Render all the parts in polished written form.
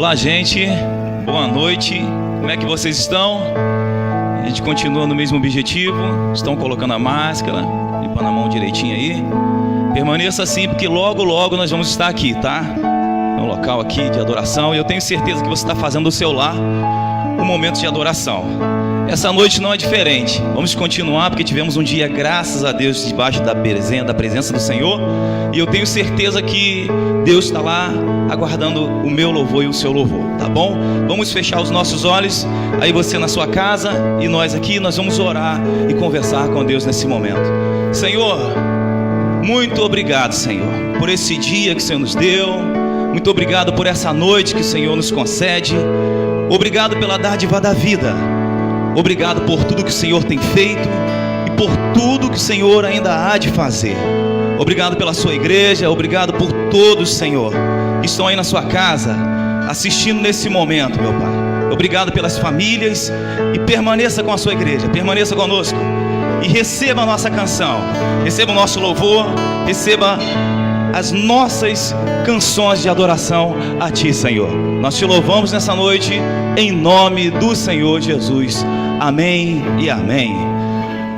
Olá, gente, boa noite, como é que vocês estão? A gente continua no mesmo objetivo, estão colocando a máscara, limpando a mão direitinho aí. Permaneça assim, porque logo logo nós vamos estar aqui, tá? É um local aqui de adoração, e eu tenho certeza que você está fazendo do seu lar um momento de adoração. Essa noite não é diferente, vamos continuar, porque tivemos um dia, graças a Deus, debaixo da presença do Senhor, e eu tenho certeza que Deus está lá aguardando o meu louvor e o seu louvor, tá bom? Vamos fechar os nossos olhos, aí você na sua casa e nós aqui, nós vamos orar e conversar com Deus nesse momento. Senhor, muito obrigado, Senhor, por esse dia que o Senhor nos deu, muito obrigado por essa noite que o Senhor nos concede, obrigado pela dádiva da vida, obrigado por tudo que o Senhor tem feito e por tudo que o Senhor ainda há de fazer. Obrigado pela sua igreja, obrigado por todos, Senhor, que estão aí na sua casa, assistindo nesse momento, meu Pai. Obrigado pelas famílias, e permaneça com a sua igreja, permaneça conosco e receba a nossa canção, receba o nosso louvor, receba as nossas canções de adoração a Ti, Senhor. Nós Te louvamos nessa noite, em nome do Senhor Jesus. Amém e amém.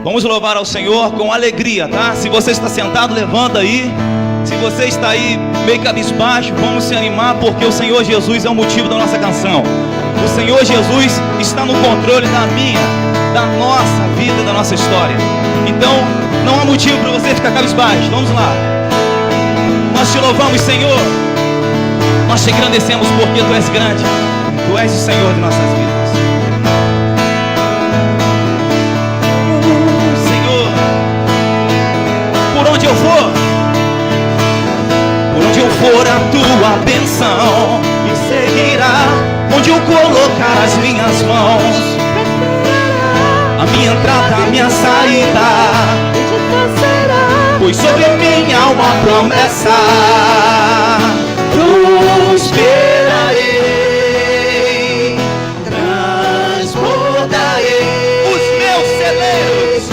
Vamos louvar ao Senhor com alegria, tá? Se você está sentado, levanta aí. Se você está aí meio cabisbaixo, vamos se animar, porque o Senhor Jesus é o motivo da nossa canção. O Senhor Jesus está no controle da minha, da nossa vida, da nossa história. Então, não há motivo para você ficar cabisbaixo. Vamos lá. Nós Te louvamos, Senhor. Nós Te engrandecemos porque Tu és grande. Tu és o Senhor de nossas vidas. Senhor, por onde eu for, a Tua bênção me seguirá. Onde eu colocar as minhas mãos, a minha entrada, a minha saída, pois sobre mim há uma promessa. Prosperarei, transbordarei os meus celeiros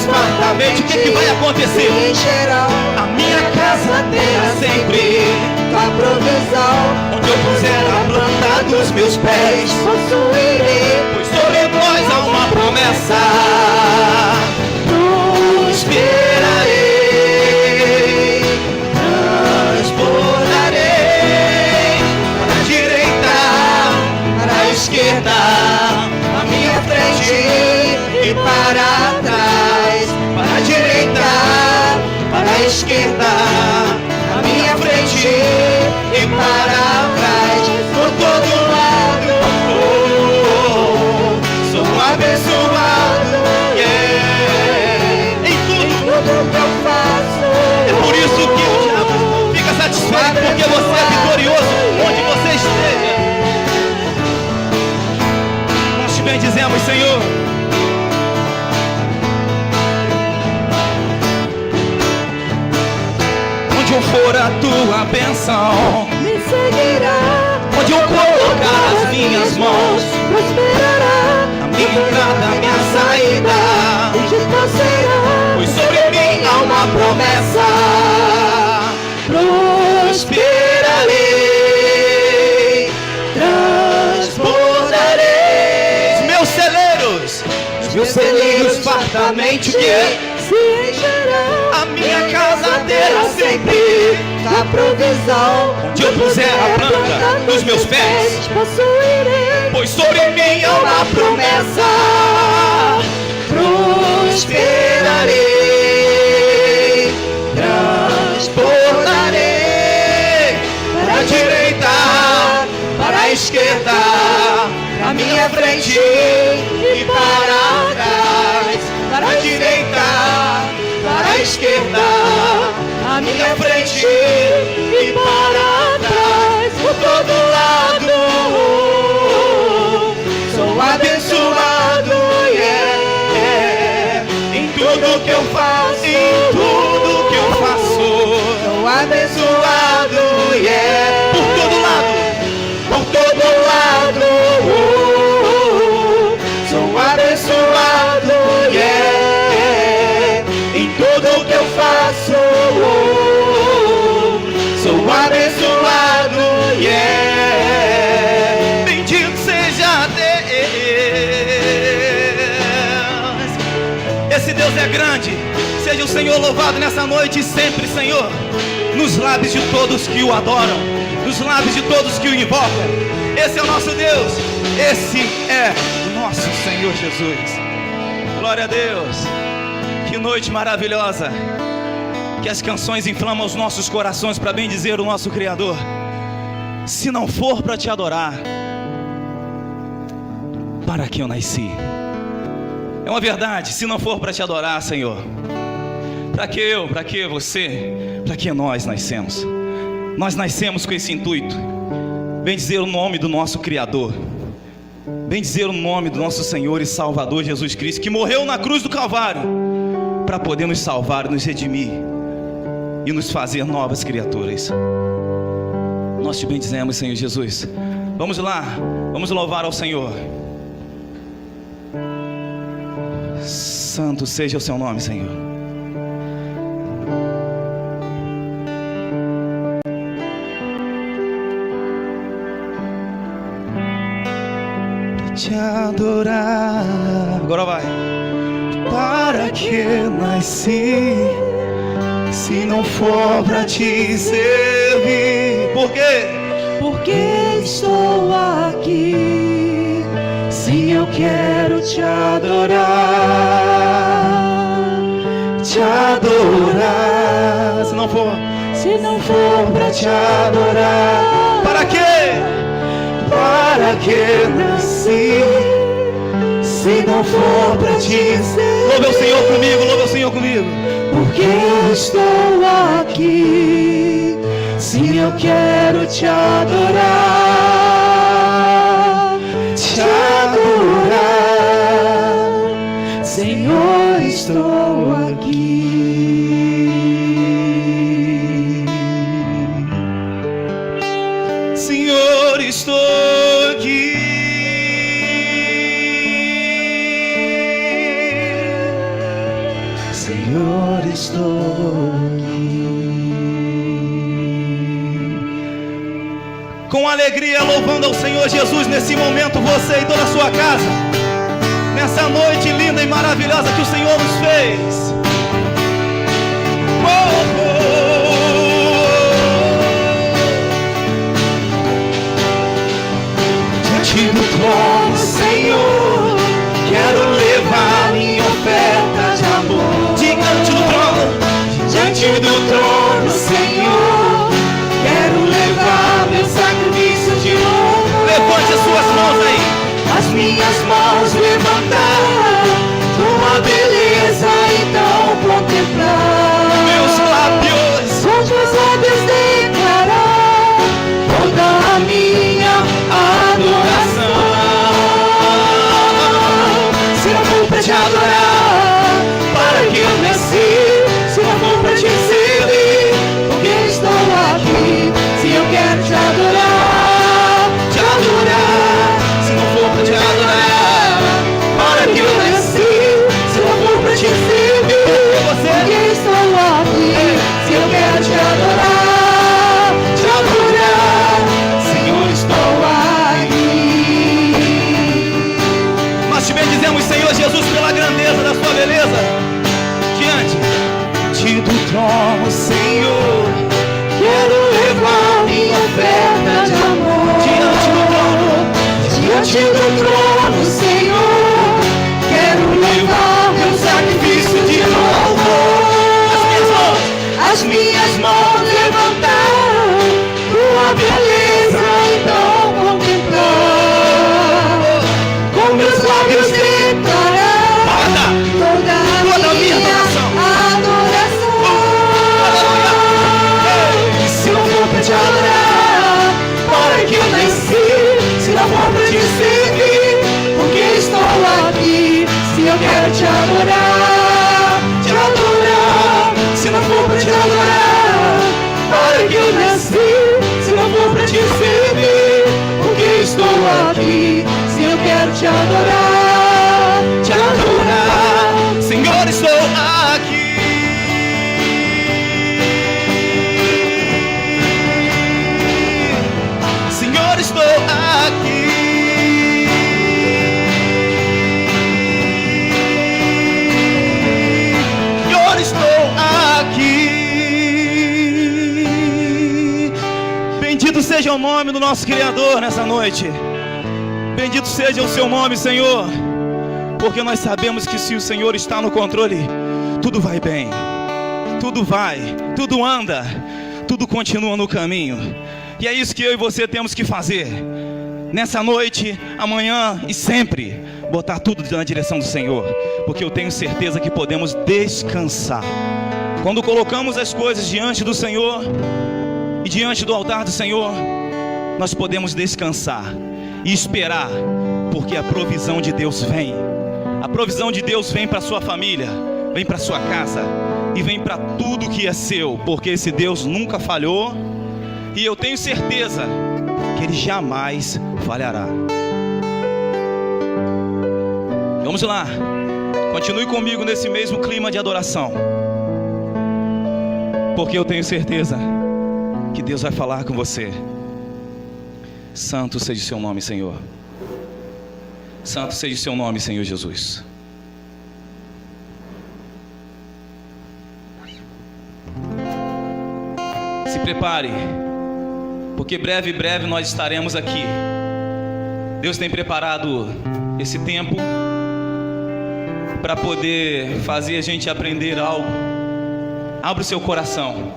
fartamente. O que vai acontecer? Em geral, a minha casa terá sempre tua provisão. Onde eu puser a planta dos meus pés, possuirei, pois sobre nós há uma promessa. Prosperarei, transbordarei, para a direita, para a esquerda, à minha frente e para trás, para a direita, para a esquerda, à minha frente e para trás, por todo lado. Sou abençoado, yeah. Em tudo que eu faço. É por isso que o diabo fica satisfeito, porque você é vitorioso onde você esteja. Nós Te bendizemos, Senhor. Onde eu for, a Tua bênção Me seguirá. Onde eu colocar as minhas mãos, prosperará. a minha entrada, a minha saída, Onde tu serás, pois sobre mim há uma promessa. Prosperarei, transbordarei os meus celeiros fartamente. O que é? se encherá. A minha casa terá sempre A provisão. onde eu puser a planta dos meus pés, possuirei, pois sobre mim há uma promessa. Prosperarei, transbordarei, para a direita, para a esquerda, à minha frente e para trás, para a direita, para a esquerda, à minha frente e para trás, por todo lado. Sou abençoado, yeah. Em tudo que eu faço, em tudo que eu faço, sou abençoado, yeah. Por todo lado, por todo lado. Sou abençoado, yeah. Em tudo que eu faço, sou abençoado, yeah. esse Deus é grande. Seja o Senhor louvado nessa noite e sempre, Senhor, nos lábios de todos que o adoram, nos lábios de todos que o invocam. Esse é o nosso Deus, esse é o nosso Senhor Jesus. Glória a Deus. Que noite maravilhosa. Que as canções inflamam os nossos corações para bendizer o nosso Criador. Se não for para te adorar, para que eu nasci? É uma verdade. Se não for para te adorar, Senhor, para que eu, para que você, para que nós nascemos? Nós nascemos com esse intuito: bendizer o nome do nosso Criador, bendizer o nome do nosso Senhor e Salvador Jesus Cristo, que morreu na cruz do Calvário para poder nos salvar, nos redimir e nos fazer novas criaturas. Nós te bendizemos, Senhor Jesus. Vamos lá, vamos louvar ao Senhor. Santo seja o seu nome, Senhor. Te adorar. Agora vai. Para que nasci, se não for para te servir? Por quê? Porque estou aqui. Sim, eu quero te adorar. Te adorar. Se não for pra te adorar. para quê? Para que nasci? Se não for pra te servir. Louve o Senhor comigo, louve o Senhor comigo. Porque eu estou aqui. Sim, eu quero te adorar. Te adorar. Senhor, estou aqui. Senhor, estou aqui. Senhor, estou aqui. Com alegria, louvando ao Senhor Jesus nesse momento, você e toda a sua casa, nessa noite linda e maravilhosa que o Senhor nos fez. Oh, oh. Diante do trono, Senhor, quero levar minha oferta de amor. Diante do trono, Diante do trono, Senhor, quero levar meu sacrifício de louvor. levante as suas mãos aí. As minhas mãos levantar, tua beleza então contemplar. Meus lábios, Com teus lábios declarar toda a minha adoração. Se não for pra te adorar, para que eu nasci? Se não for pra te servir, porque estou aqui? Se eu quero te adorar, te adorar. Se não for pra te adorar, para que eu nasci? Se não for pra te servir, porque estou aqui? Se eu quero te adorar, Senhor, estou aqui. nós te bendizemos, Senhor Jesus, pela grandeza da sua beleza. Diante Do trono, Senhor, quero levar minha oferta de amor. Diante do trono, Senhor, quero levar meu sacrifício de louvor. As minhas mãos levantar, tua beleza então contemplar. Com meus lábios declarar toda a minha adoração. Se não for pra te adorar, para que eu nasci? Se não for pra te servir, porque estou aqui? Se eu quero te adorar, se não for pra te adorar, para que eu nasci? Se não for pra te servir, porque estou aqui? Se eu quero te adorar, Senhor, estou aqui. Senhor, estou aqui. seja o nome do nosso Criador nessa noite. Bendito seja o seu nome, Senhor. Porque nós sabemos que se o Senhor está no controle, tudo vai bem. Tudo anda, tudo continua no caminho. E é isso que eu e você temos que fazer. Nessa noite, amanhã e sempre, botar tudo na direção do Senhor. Porque eu tenho certeza que podemos descansar. Quando colocamos as coisas diante do Senhor e diante do altar do Senhor, nós podemos descansar e esperar, porque a provisão de Deus vem. A provisão de Deus vem para a sua família, vem para a sua casa e vem para tudo que é seu, porque esse Deus nunca falhou e eu tenho certeza que Ele jamais falhará. Vamos lá, continue comigo nesse mesmo clima de adoração, porque eu tenho certeza que Deus vai falar com você. Santo seja o seu nome, Senhor. Santo seja o seu nome, Senhor Jesus. Se prepare, porque breve nós estaremos aqui. Deus tem preparado esse tempo para poder fazer a gente aprender algo. Abra o seu coração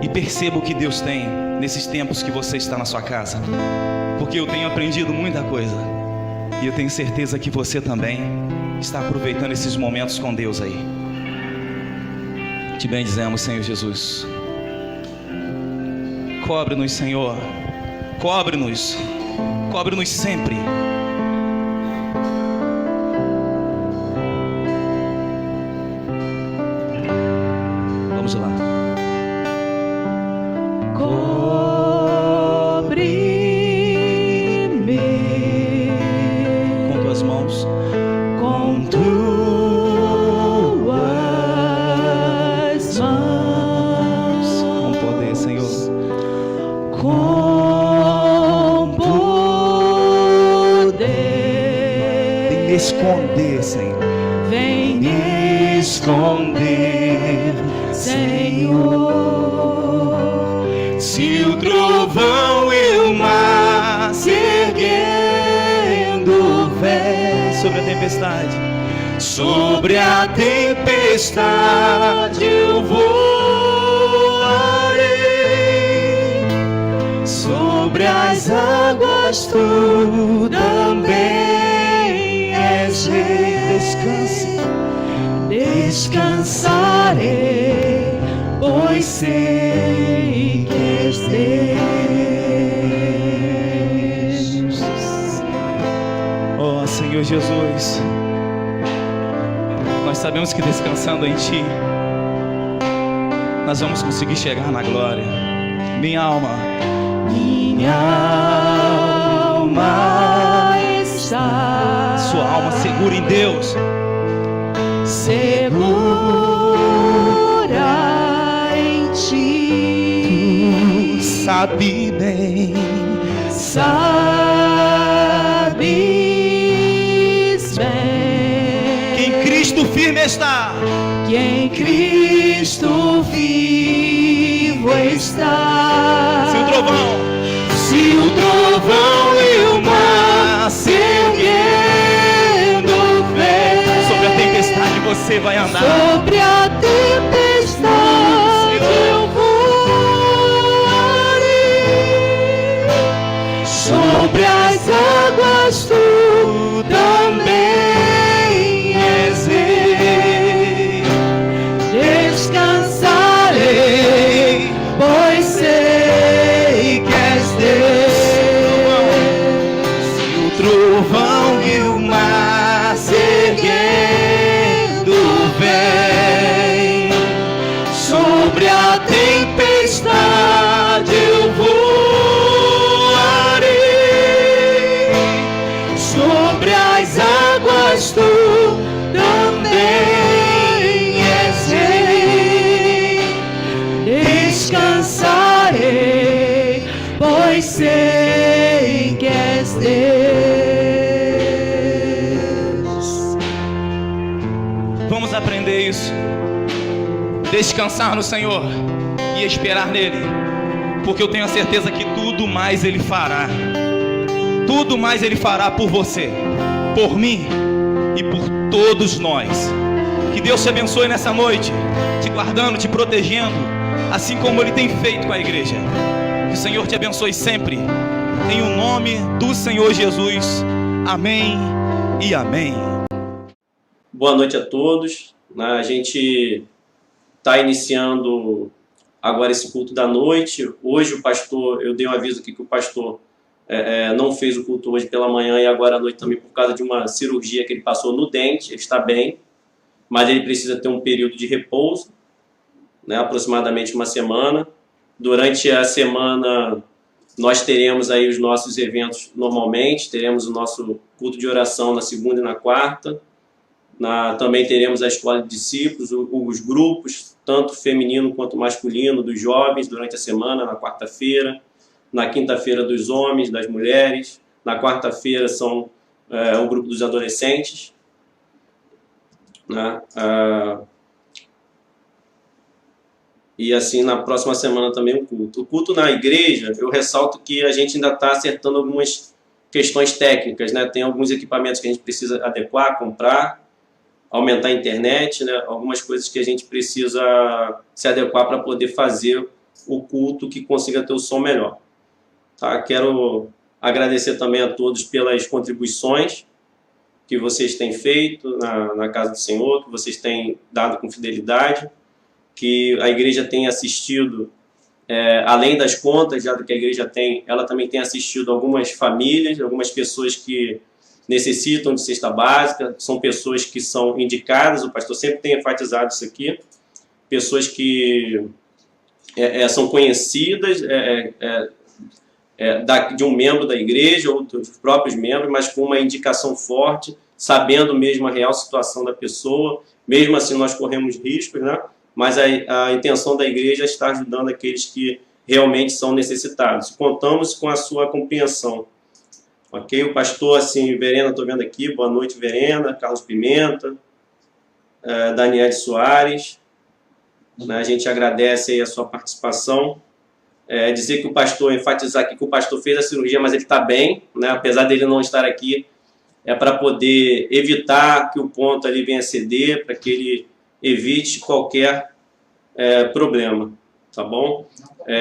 e perceba o que Deus tem nesses tempos que você está na sua casa, porque eu tenho aprendido muita coisa e eu tenho certeza que você também está aproveitando esses momentos com Deus aí. Te bendizemos, Senhor Jesus. Cobre-nos, Senhor. Cobre-nos sempre. Vamos lá. Esconder, Senhor. Vem me esconder, Senhor. Se o trovão e o mar se erguendo vem sobre a tempestade, sobre a tempestade eu voarei, sobre as águas tu também. Descanse, descansarei, pois sei que és Deus. Oh Senhor Jesus, nós sabemos que descansando em Ti, nós vamos conseguir chegar na glória. Minha alma está, sua alma segura em Deus, segura em Ti. Tu sabe bem, sabes bem, que em Cristo firme está, que em Cristo vivo está. Se o trovão e o mar se erguendo vem, sobre a tempestade você vai andar. Sobre a tempestade eu voarei, sobre as águas tu também és rei. Descansarei, pois sei que és Deus. Se o trovão e o mar se erguendo vem, sobre a tempestade eu voarei, sobre as águas tu também és rei. Descansarei, pois sei que és Deus. vamos aprender isso. Descansar no Senhor e esperar nele, porque eu tenho a certeza que tudo mais Ele fará. Tudo mais Ele fará por você, por mim e por todos nós. Que Deus te abençoe nessa noite, te guardando, te protegendo, assim como Ele tem feito com a igreja. Que o Senhor te abençoe sempre, em o nome do Senhor Jesus. Amém e amém. Boa noite a todos. A gente está iniciando agora esse culto da noite. Hoje o pastor, eu dei um aviso aqui que o pastor não fez o culto hoje pela manhã e agora à noite também por causa de uma cirurgia que ele passou no dente. Ele está bem, mas ele precisa ter um período de repouso, né, aproximadamente uma semana. Durante a semana nós teremos aí os nossos eventos normalmente, teremos o nosso culto de oração na segunda e na quarta. Também teremos a escola de discípulos, os grupos, tanto feminino quanto masculino, dos jovens durante a semana, na quarta-feira. Na quinta-feira, dos homens, das mulheres. Na quarta-feira são o grupo dos adolescentes. Né? E assim, na próxima semana também o culto. O culto na igreja, eu ressalto que a gente ainda está acertando algumas questões técnicas, né? Tem alguns equipamentos que a gente precisa adequar, comprar, aumentar a internet, né? Algumas coisas que a gente precisa se adequar para poder fazer o culto que consiga ter o som melhor. Tá? Quero agradecer também a todos pelas contribuições que vocês têm feito na casa do Senhor, que vocês têm dado com fidelidade, que a igreja tem assistido, além das contas já que a igreja tem, ela também tem assistido algumas famílias, algumas pessoas que necessitam de cesta básica, são pessoas que são indicadas, o pastor sempre tem enfatizado isso aqui, pessoas que são conhecidas de um membro da igreja ou dos próprios membros, mas com uma indicação forte, sabendo mesmo a real situação da pessoa. Mesmo assim nós corremos riscos, né? Mas a intenção da igreja é estar ajudando aqueles que realmente são necessitados. Contamos com a sua compreensão. Ok? O pastor, assim, Verena, estou vendo aqui, boa noite, Verena, Carlos Pimenta, Daniel Soares, né? A gente agradece aí a sua participação. Dizer que o pastor, enfatizar aqui que o pastor fez a cirurgia, mas ele está bem, né? Apesar dele não estar aqui, é para poder evitar que o ponto ali venha a ceder, para que ele evite qualquer problema, tá bom?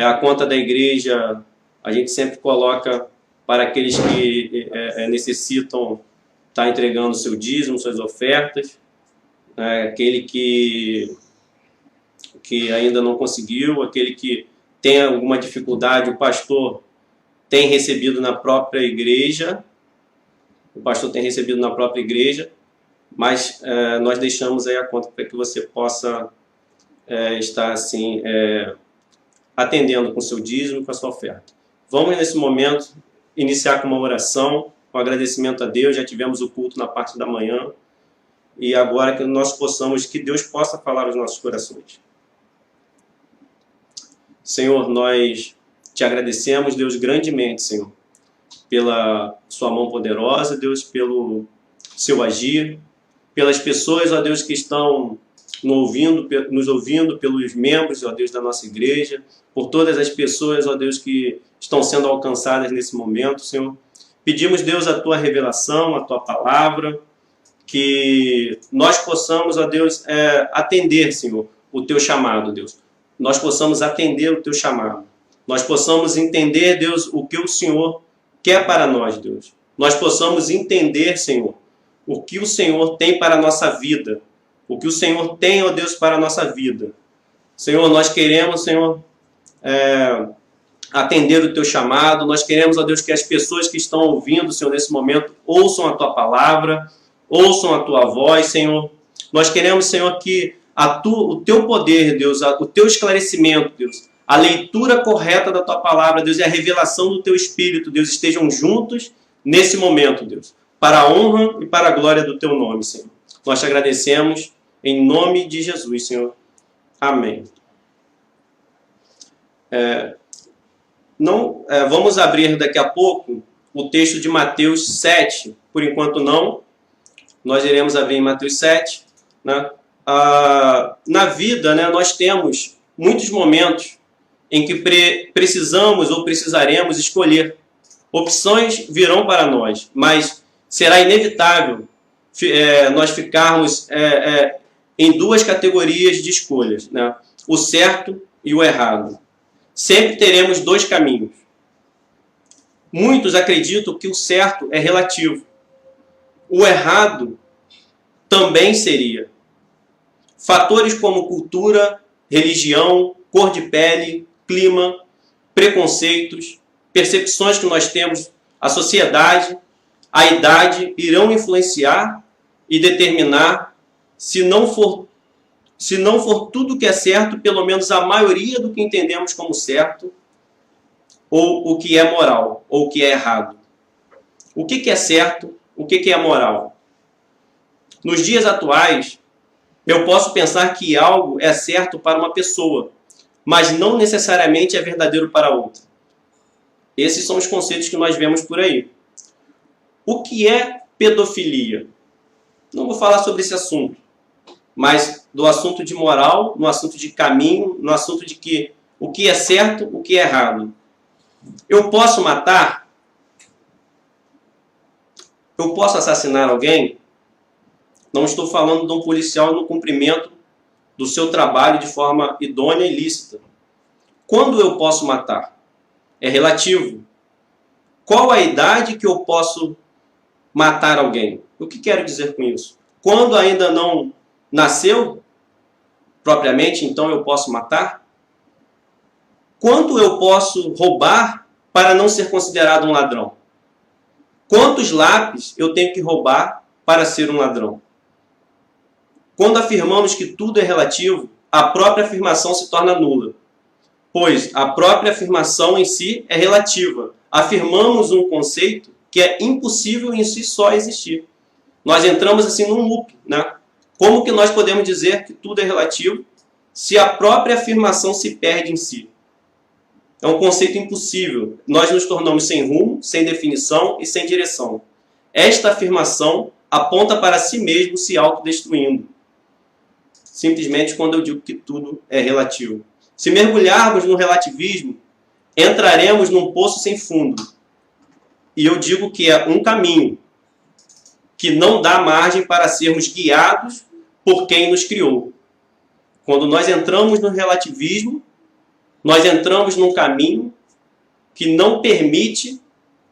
A conta da igreja a gente sempre coloca para aqueles que necessitam estar entregando seu dízimo, suas ofertas, aquele que ainda não conseguiu, aquele que tem alguma dificuldade, o pastor tem recebido na própria igreja, mas nós deixamos aí a conta para que você possa estar assim, atendendo com seu dízimo, com a sua oferta. Vamos nesse momento iniciar com uma oração, com agradecimento a Deus. Já tivemos o culto na parte da manhã e agora que nós possamos, que Deus possa falar aos nossos corações. Senhor, nós te agradecemos, Deus, grandemente, Senhor, pela sua mão poderosa, Deus, pelo seu agir, pelas pessoas, ó Deus, que estão nos ouvindo, pelos membros, ó Deus, da nossa igreja, por todas as pessoas, ó Deus, que estão sendo alcançadas nesse momento, Senhor. Pedimos, Deus, a tua revelação, a tua palavra, que nós possamos, ó Deus, atender, Senhor, o teu chamado, Deus. Nós possamos atender o teu chamado. Nós possamos entender, Deus, o que o Senhor quer para nós, Deus. Nós possamos entender, Senhor, o que o Senhor tem para a nossa vida. O que o Senhor tem, ó Deus, para a nossa vida. Senhor, nós queremos, Senhor, atender o teu chamado. Nós queremos, ó Deus, que as pessoas que estão ouvindo, Senhor, nesse momento, ouçam a tua palavra, ouçam a tua voz, Senhor. Nós queremos, Senhor, que o teu poder, Deus, o teu esclarecimento, Deus, a leitura correta da tua palavra, Deus, e a revelação do teu Espírito, Deus, estejam juntos nesse momento, Deus, para a honra e para a glória do teu nome, Senhor. Nós te agradecemos em nome de Jesus, Senhor. Amém. Vamos abrir daqui a pouco o texto de Mateus 7. Por enquanto não. Nós iremos abrir em Mateus 7, né? Na vida, né, nós temos muitos momentos em que precisamos ou precisaremos escolher. Opções virão para nós, mas será inevitável nós ficarmos em duas categorias de escolhas, né? O certo e o errado. Sempre teremos dois caminhos. Muitos acreditam que o certo é relativo. O errado também seria. Fatores como cultura, religião, cor de pele, clima, preconceitos, percepções que nós temos, a sociedade, a idade, irão influenciar e determinar, se não for tudo que é certo, pelo menos a maioria do que entendemos como certo, ou o que é moral, ou o que é errado. O que é certo, o que é moral? Nos dias atuais, eu posso pensar que algo é certo para uma pessoa, mas não necessariamente é verdadeiro para outra. Esses são os conceitos que nós vemos por aí. O que é pedofilia? Não vou falar sobre esse assunto, mas do assunto de moral, no assunto de caminho, no assunto de que o que é certo, o que é errado. Eu posso matar? Eu posso assassinar alguém? Não estou falando de um policial no cumprimento do seu trabalho de forma idônea e lícita. Quando eu posso matar? É relativo. Qual a idade que eu posso matar alguém? O que quero dizer com isso? Quando ainda não nasceu, propriamente, então eu posso matar? Quanto eu posso roubar para não ser considerado um ladrão? Quantos lápis eu tenho que roubar para ser um ladrão? Quando afirmamos que tudo é relativo, a própria afirmação se torna nula, pois a própria afirmação em si é relativa. Afirmamos um conceito que é impossível em si só existir. Nós entramos assim num loop, né? Como que nós podemos dizer que tudo é relativo se a própria afirmação se perde em si? É um conceito impossível. Nós nos tornamos sem rumo, sem definição e sem direção. Esta afirmação aponta para si mesmo, se autodestruindo. Simplesmente quando eu digo que tudo é relativo. Se mergulharmos no relativismo, entraremos num poço sem fundo. E eu digo que é um caminho que não dá margem para sermos guiados por quem nos criou. Quando nós entramos no relativismo, nós entramos num caminho que não permite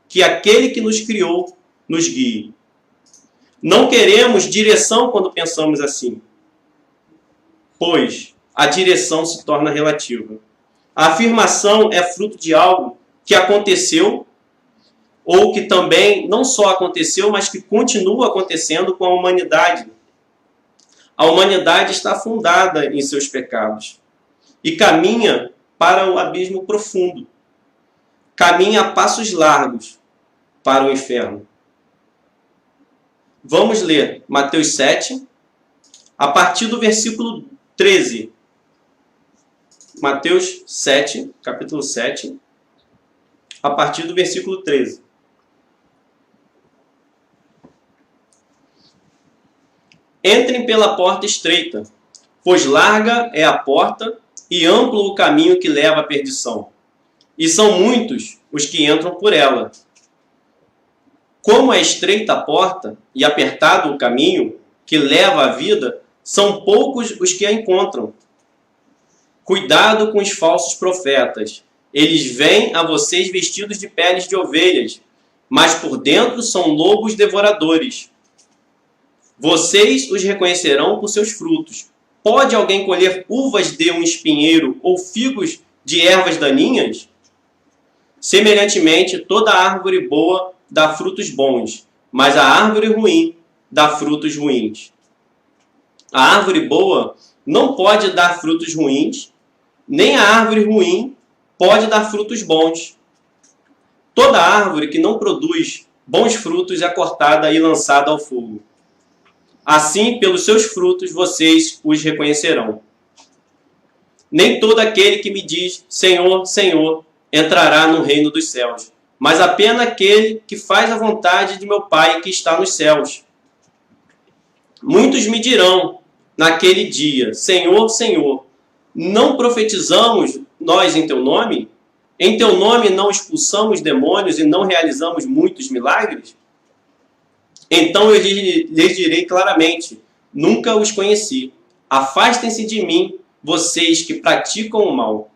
que aquele que nos criou nos guie. Não queremos direção quando pensamos assim, pois a direção se torna relativa. A afirmação é fruto de algo que aconteceu ou que também não só aconteceu, mas que continua acontecendo com a humanidade. A humanidade está afundada em seus pecados e caminha para o abismo profundo. Caminha a passos largos para o inferno. Vamos ler Mateus 7, a partir do versículo 13. Mateus 7, capítulo 7, a partir do versículo 13. Entrem pela porta estreita, pois larga é a porta e amplo o caminho que leva à perdição. E são muitos os que entram por ela. Como é estreita a porta e apertado o caminho que leva à vida, são poucos os que a encontram. Cuidado com os falsos profetas. Eles vêm a vocês vestidos de peles de ovelhas, mas por dentro são lobos devoradores. Vocês os reconhecerão por seus frutos. Pode alguém colher uvas de um espinheiro ou figos de ervas daninhas? Semelhantemente, toda árvore boa dá frutos bons, mas a árvore ruim dá frutos ruins. A árvore boa não pode dar frutos ruins, nem a árvore ruim pode dar frutos bons. Toda árvore que não produz bons frutos é cortada e lançada ao fogo. Assim, pelos seus frutos, vocês os reconhecerão. Nem todo aquele que me diz, Senhor, Senhor, entrará no reino dos céus, mas apenas aquele que faz a vontade de meu Pai que está nos céus. Muitos me dirão naquele dia, Senhor, Senhor, não profetizamos nós em teu nome? Em teu nome não expulsamos demônios e não realizamos muitos milagres? Então eu lhes direi claramente, nunca os conheci. Afastem-se de mim, vocês que praticam o mal.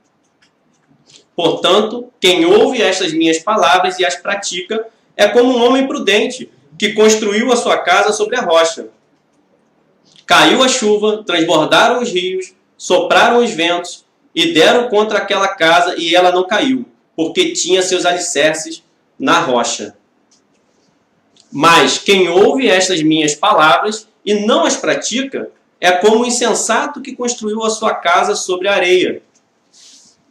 Portanto, quem ouve estas minhas palavras e as pratica é como um homem prudente que construiu a sua casa sobre a rocha. Caiu a chuva, transbordaram os rios, sopraram os ventos e deram contra aquela casa e ela não caiu, porque tinha seus alicerces na rocha. Mas quem ouve estas minhas palavras e não as pratica é como o insensato que construiu a sua casa sobre a areia.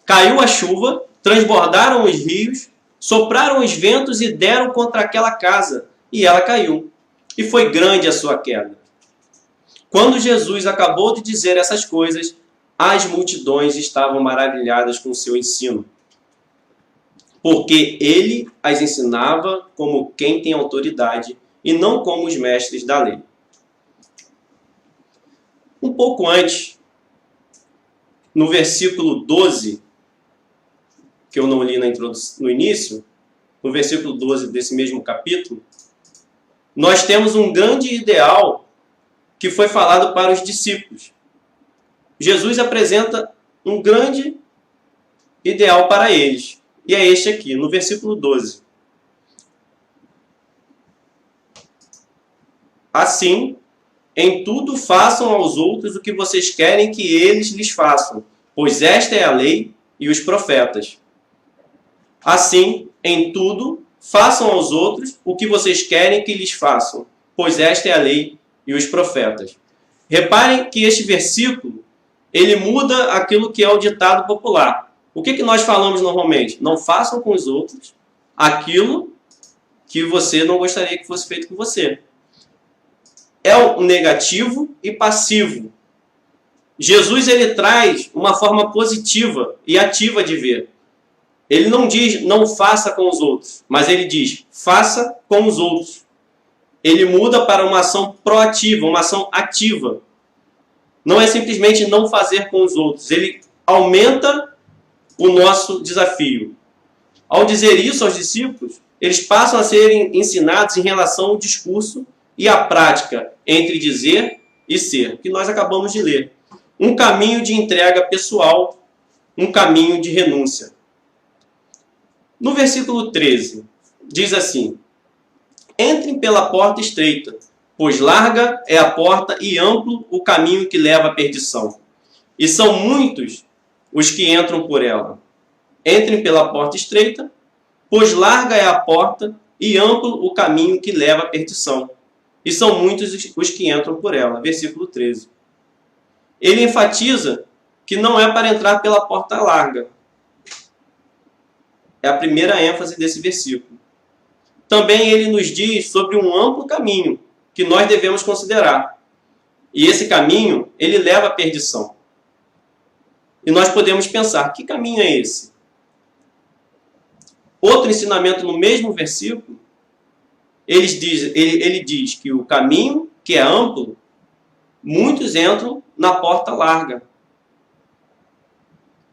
Caiu a chuva, transbordaram os rios, sopraram os ventos e deram contra aquela casa, e ela caiu. E foi grande a sua queda. Quando Jesus acabou de dizer essas coisas, as multidões estavam maravilhadas com o seu ensino, porque ele as ensinava como quem tem autoridade e não como os mestres da lei. Um pouco antes, no versículo 12, que eu não li no início, no versículo 12 desse mesmo capítulo, nós temos um grande ideal que foi falado para os discípulos. Jesus apresenta um grande ideal para eles. E é este aqui, no versículo 12. Assim, em tudo façam aos outros o que vocês querem que eles lhes façam, pois esta é a lei e os profetas. Assim, em tudo, façam aos outros o que vocês querem que lhes façam, pois esta é a lei e os profetas. Reparem que este versículo, ele muda aquilo que é o ditado popular. O que nós falamos normalmente? Não façam com os outros aquilo que você não gostaria que fosse feito com você. É o negativo e passivo. Jesus, ele traz uma forma positiva e ativa de ver. Ele não diz, não faça com os outros, mas ele diz, faça com os outros. Ele muda para uma ação proativa, uma ação ativa. Não é simplesmente não fazer com os outros. Ele aumenta o nosso desafio. Ao dizer isso aos discípulos, eles passam a serem ensinados em relação ao discurso e à prática entre dizer e ser, que nós acabamos de ler. Um caminho de entrega pessoal, um caminho de renúncia. No versículo 13, diz assim, entrem pela porta estreita, pois larga é a porta e amplo o caminho que leva à perdição. E são muitos os que entram por ela. Entrem pela porta estreita, pois larga é a porta e amplo o caminho que leva à perdição. E são muitos os que entram por ela. Versículo 13. Ele enfatiza que não é para entrar pela porta larga. É a primeira ênfase desse versículo. Também ele nos diz sobre um amplo caminho que nós devemos considerar. E esse caminho, ele leva à perdição. E nós podemos pensar, que caminho é esse? Outro ensinamento no mesmo versículo, ele diz que o caminho, que é amplo, muitos entram na porta larga,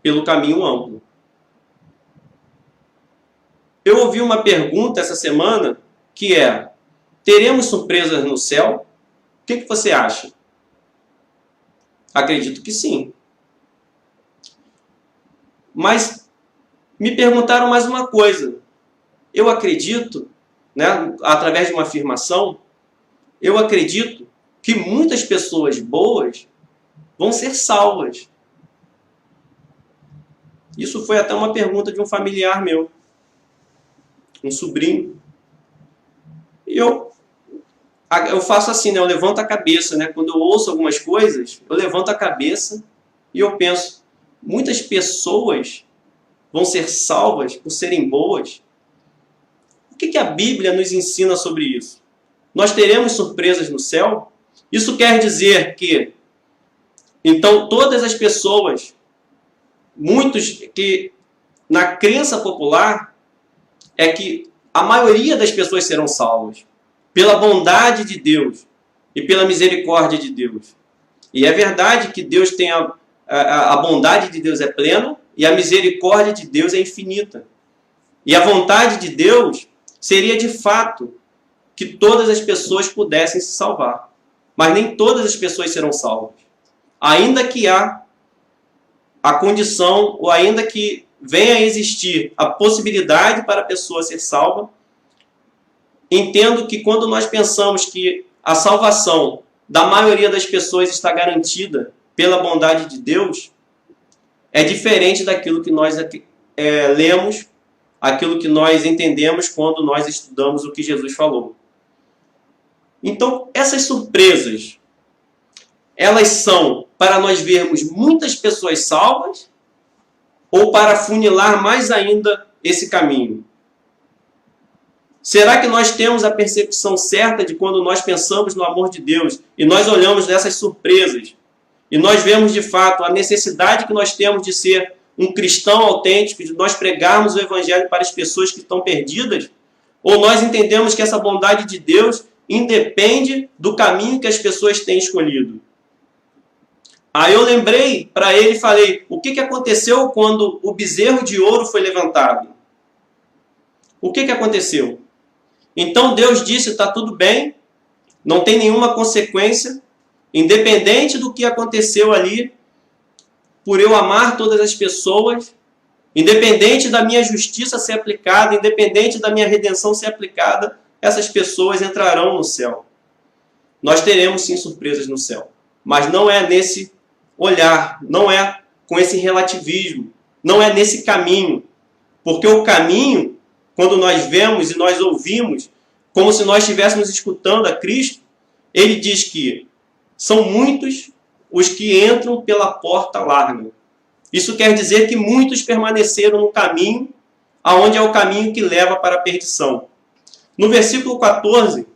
pelo caminho amplo. Eu ouvi uma pergunta essa semana, que é, teremos surpresas no céu? O que você acha? Acredito que sim. Mas me perguntaram mais uma coisa. Eu acredito, né, através de uma afirmação, eu acredito que muitas pessoas boas vão ser salvas. Isso foi até uma pergunta de um familiar meu, um sobrinho. E eu faço assim, né, eu levanto a cabeça, né, quando eu ouço algumas coisas, eu levanto a cabeça e eu penso, muitas pessoas vão ser salvas por serem boas? O que a Bíblia nos ensina sobre isso? Nós teremos surpresas no céu? Isso quer dizer que, então, todas as pessoas, muitos que, na crença popular, é que a maioria das pessoas serão salvas pela bondade de Deus e pela misericórdia de Deus. E é verdade que Deus tem a bondade de Deus é plena e a misericórdia de Deus é infinita. E a vontade de Deus seria de fato que todas as pessoas pudessem se salvar. Mas nem todas as pessoas serão salvas. Ainda que há a condição, ou ainda que venha a existir a possibilidade para a pessoa ser salva, entendo que quando nós pensamos que a salvação da maioria das pessoas está garantida pela bondade de Deus, é diferente daquilo que nós lemos, aquilo que nós entendemos quando nós estudamos o que Jesus falou. Então, essas surpresas, elas são para nós vermos muitas pessoas salvas ou para funilar mais ainda esse caminho? Será que nós temos a percepção certa de quando nós pensamos no amor de Deus e nós olhamos nessas surpresas e nós vemos de fato a necessidade que nós temos de ser um cristão autêntico, de nós pregarmos o evangelho para as pessoas que estão perdidas? Ou nós entendemos que essa bondade de Deus independe do caminho que as pessoas têm escolhido? Aí eu lembrei para ele e falei, o que aconteceu quando o bezerro de ouro foi levantado? O que aconteceu? Então Deus disse, está tudo bem, não tem nenhuma consequência, independente do que aconteceu ali, por eu amar todas as pessoas, independente da minha justiça ser aplicada, independente da minha redenção ser aplicada, essas pessoas entrarão no céu. Nós teremos sim surpresas no céu, mas não é nesse olhar, não é com esse relativismo, não é nesse caminho, porque o caminho, quando nós vemos e nós ouvimos, como se nós estivéssemos escutando a Cristo, ele diz que são muitos os que entram pela porta larga. Isso quer dizer que muitos permaneceram no caminho, aonde é o caminho que leva para a perdição. No versículo 14,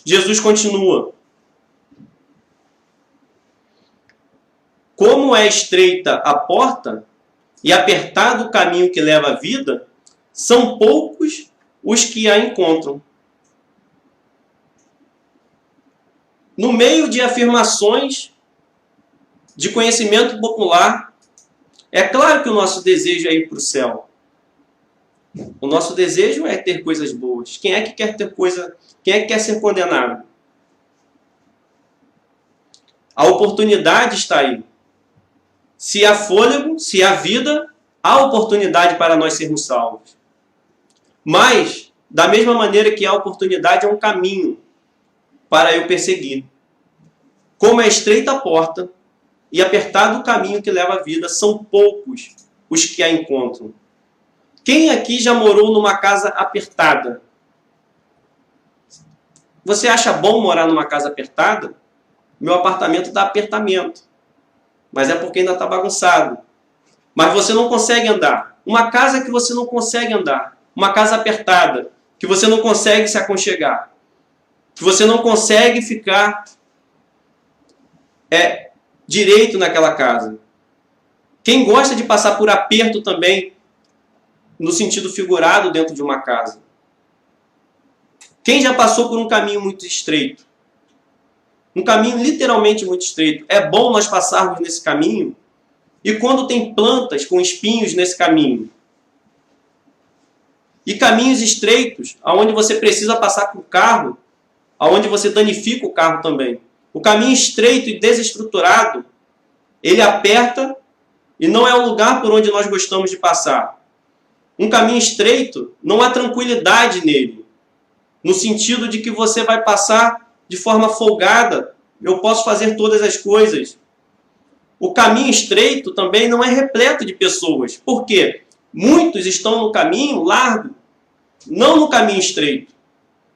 Jesus continua. Como é estreita a porta e apertado o caminho que leva à vida, são poucos os que a encontram. No meio de afirmações de conhecimento popular, é claro que o nosso desejo é ir para o céu. O nosso desejo é ter coisas boas. Quem é que quer ter coisa? Quem é que quer ser condenado? A oportunidade está aí. Se há fôlego, se há vida, há oportunidade para nós sermos salvos. Mas, da mesma maneira que há oportunidade, é um caminho para eu perseguir. Como é estreita a porta e apertado o caminho que leva à vida, são poucos os que a encontram. Quem aqui já morou numa casa apertada? Você acha bom morar numa casa apertada? Meu apartamento dá apertamento. Mas é porque ainda está bagunçado. Mas você não consegue andar. Uma casa que você não consegue andar. Uma casa apertada, que você não consegue se aconchegar. Que você não consegue ficar direito naquela casa. Quem gosta de passar por aperto também, no sentido figurado dentro de uma casa? Quem já passou por um caminho muito estreito? Um caminho literalmente muito estreito. É bom nós passarmos nesse caminho. E quando tem plantas com espinhos nesse caminho? E caminhos estreitos, onde você precisa passar com o carro, onde você danifica o carro também. O caminho estreito e desestruturado, ele aperta e não é o lugar por onde nós gostamos de passar. Um caminho estreito, não há tranquilidade nele. No sentido de que você vai passar de forma folgada. Eu posso fazer todas as coisas. O caminho estreito também não é repleto de pessoas. Por quê? Muitos estão no caminho largo, não no caminho estreito.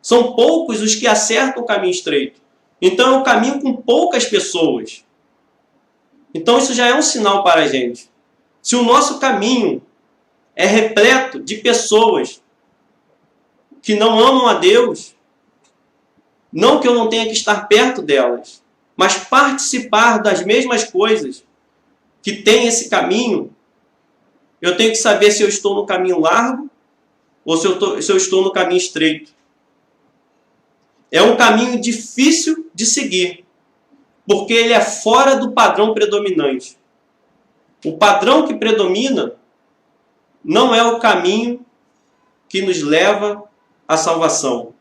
São poucos os que acertam o caminho estreito. Então é um caminho com poucas pessoas. Então isso já é um sinal para a gente. Se o nosso caminho é repleto de pessoas que não amam a Deus, não que eu não tenha que estar perto delas, mas participar das mesmas coisas que tem esse caminho, eu tenho que saber se eu estou no caminho largo ou se eu estou no caminho estreito. É um caminho difícil de seguir, porque ele é fora do padrão predominante. O padrão que predomina não é o caminho que nos leva à salvação.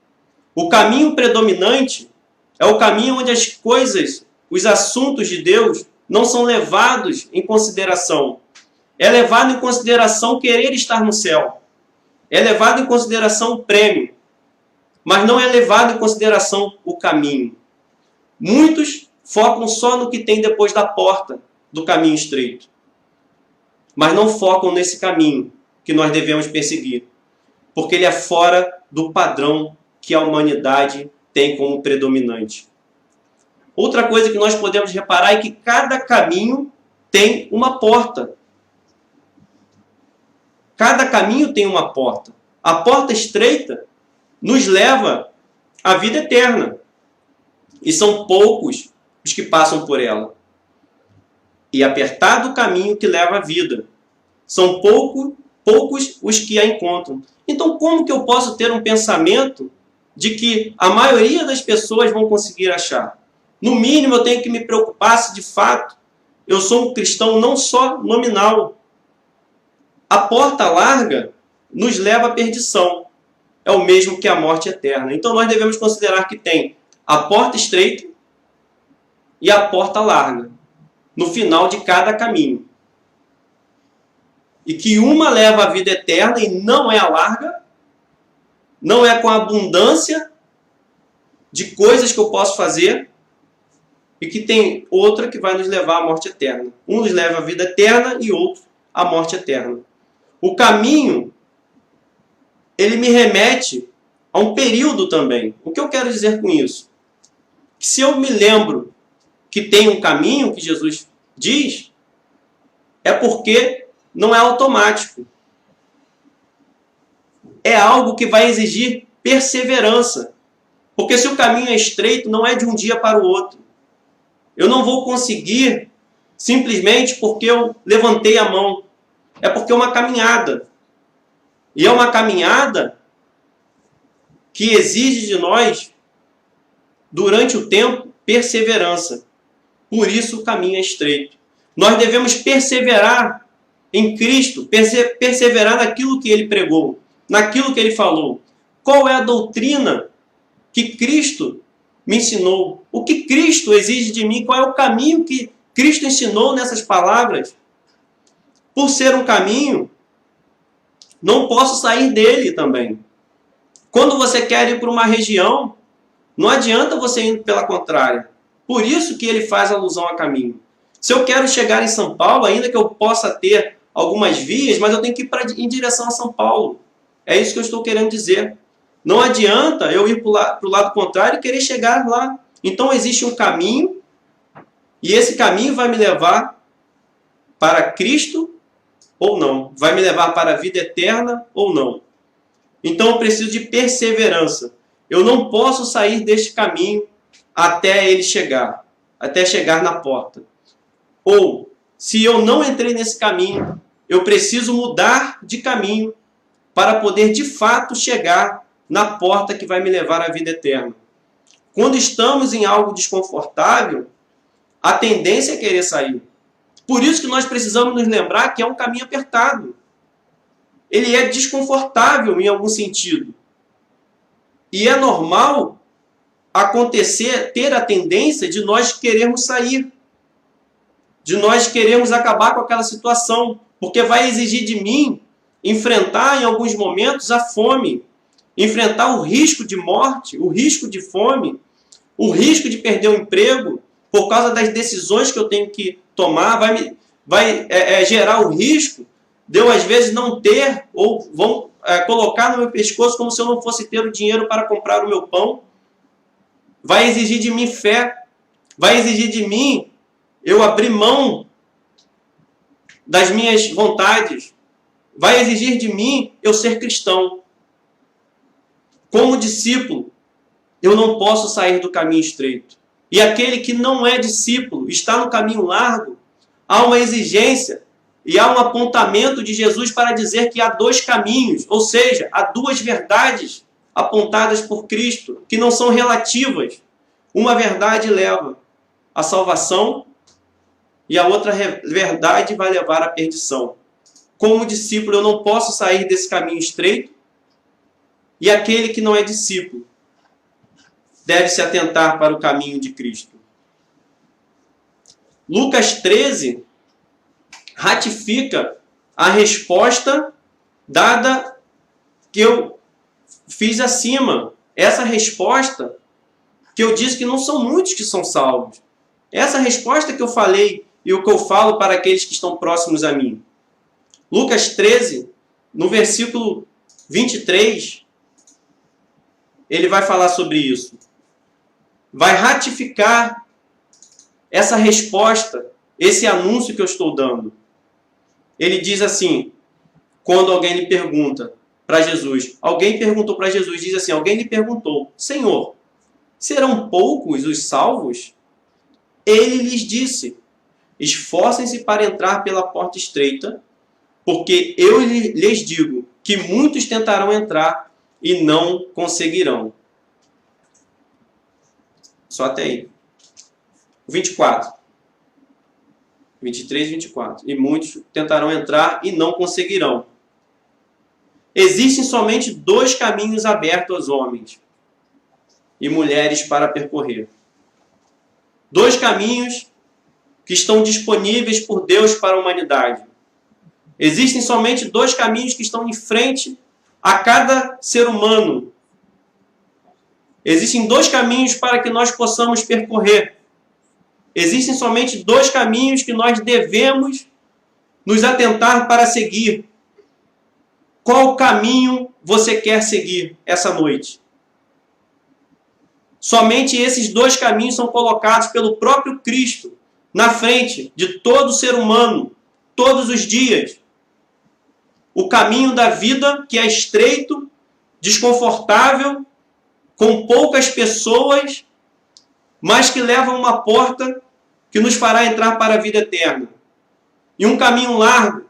O caminho predominante é o caminho onde as coisas, os assuntos de Deus, não são levados em consideração. É levado em consideração querer estar no céu. É levado em consideração o prêmio. Mas não é levado em consideração o caminho. Muitos focam só no que tem depois da porta do caminho estreito. Mas não focam nesse caminho que nós devemos perseguir. Porque ele é fora do padrão que a humanidade tem como predominante. Outra coisa que nós podemos reparar é que cada caminho tem uma porta. Cada caminho tem uma porta. A porta estreita nos leva à vida eterna. E são poucos os que passam por ela. E apertado o caminho que leva à vida. São poucos os que a encontram. Então, como que eu posso ter um pensamento de que a maioria das pessoas vão conseguir achar? No mínimo, eu tenho que me preocupar se, de fato, eu sou um cristão não só nominal. A porta larga nos leva à perdição. É o mesmo que a morte eterna. Então, nós devemos considerar que tem a porta estreita e a porta larga no final de cada caminho. E que uma leva à vida eterna e não é a larga, não é com a abundância de coisas que eu posso fazer, e que tem outra que vai nos levar à morte eterna. Um nos leva à vida eterna e outro à morte eterna. O caminho, ele me remete a um período também. O que eu quero dizer com isso? Que se eu me lembro que tem um caminho que Jesus diz, é porque não é automático. É algo que vai exigir perseverança. Porque se o caminho é estreito, não é de um dia para o outro. Eu não vou conseguir simplesmente porque eu levantei a mão. É porque é uma caminhada. E é uma caminhada que exige de nós, durante o tempo, perseverança. Por isso o caminho é estreito. Nós devemos perseverar em Cristo, perseverar naquilo que Ele pregou, naquilo que Ele falou. Qual é a doutrina que Cristo me ensinou? O que Cristo exige de mim? Qual é o caminho que Cristo ensinou nessas palavras? Por ser um caminho, não posso sair dele também. Quando você quer ir para uma região, não adianta você ir pela contrária. Por isso que ele faz alusão a caminho. Se eu quero chegar em São Paulo, ainda que eu possa ter algumas vias, mas eu tenho que ir em direção a São Paulo. É isso que eu estou querendo dizer. Não adianta eu ir para o lado contrário e querer chegar lá. Então existe um caminho, e esse caminho vai me levar para Cristo ou não. Vai me levar para a vida eterna ou não. Então eu preciso de perseverança. Eu não posso sair deste caminho até ele chegar. Até chegar na porta. Ou, se eu não entrei nesse caminho, eu preciso mudar de caminho para poder de fato chegar na porta que vai me levar à vida eterna. Quando estamos em algo desconfortável, a tendência é querer sair. Por isso que nós precisamos nos lembrar que é um caminho apertado. Ele é desconfortável em algum sentido. E é normal acontecer, ter a tendência de nós querermos sair. De nós querermos acabar com aquela situação. Porque vai exigir de mim enfrentar em alguns momentos a fome. Enfrentar o risco de morte, o risco de fome, o risco de perder o emprego, por causa das decisões que eu tenho que tomar, vai gerar o risco de eu, às vezes, não ter, ou vão colocar no meu pescoço como se eu não fosse ter o dinheiro para comprar o meu pão. Vai exigir de mim fé, vai exigir de mim eu abrir mão das minhas vontades, vai exigir de mim eu ser cristão. Como discípulo, eu não posso sair do caminho estreito. E aquele que não é discípulo, está no caminho largo, há uma exigência e há um apontamento de Jesus para dizer que há dois caminhos, ou seja, há duas verdades apontadas por Cristo, que não são relativas. Uma verdade leva à salvação e a outra verdade vai levar à perdição. Como discípulo, eu não posso sair desse caminho estreito, e aquele que não é discípulo deve se atentar para o caminho de Cristo. Lucas 13 ratifica a resposta dada que eu fiz acima. Essa resposta que eu disse que não são muitos que são salvos. Essa resposta que eu falei e o que eu falo para aqueles que estão próximos a mim. Lucas 13, no versículo 23, ele vai falar sobre isso. Vai ratificar essa resposta, esse anúncio que eu estou dando. Ele diz assim, quando alguém lhe pergunta para Jesus, alguém perguntou para Jesus, diz assim, alguém lhe perguntou, Senhor, serão poucos os salvos? Ele lhes disse, esforcem-se para entrar pela porta estreita, porque eu lhes digo que muitos tentarão entrar e não conseguirão. Só até aí. 24. 23 e 24. E muitos tentarão entrar e não conseguirão. Existem somente 2 caminhos abertos aos homens e mulheres para percorrer. 2 caminhos que estão disponíveis por Deus para a humanidade. Existem somente 2 caminhos que estão em frente a cada ser humano. Existem 2 caminhos para que nós possamos percorrer. Existem somente 2 caminhos que nós devemos nos atentar para seguir. Qual caminho você quer seguir essa noite? Somente esses 2 caminhos são colocados pelo próprio Cristo na frente de todo ser humano, todos os dias. O caminho da vida, que é estreito, desconfortável, com poucas pessoas, mas que leva a uma porta que nos fará entrar para a vida eterna. E um caminho largo,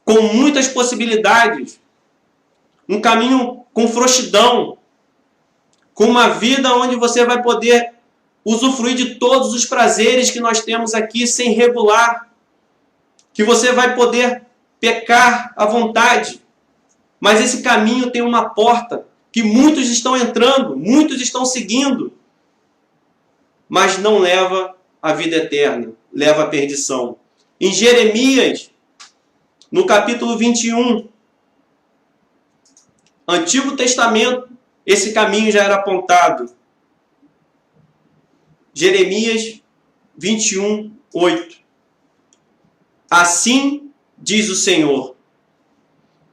com muitas possibilidades, um caminho com frouxidão, com uma vida onde você vai poder usufruir de todos os prazeres que nós temos aqui sem regular, que você vai poder pecar à vontade. Mas esse caminho tem uma porta que muitos estão entrando, muitos estão seguindo, mas não leva à vida eterna, leva à perdição. Em Jeremias, no capítulo 21, Antigo Testamento, esse caminho já era apontado. Jeremias 21, 8. Assim diz o Senhor,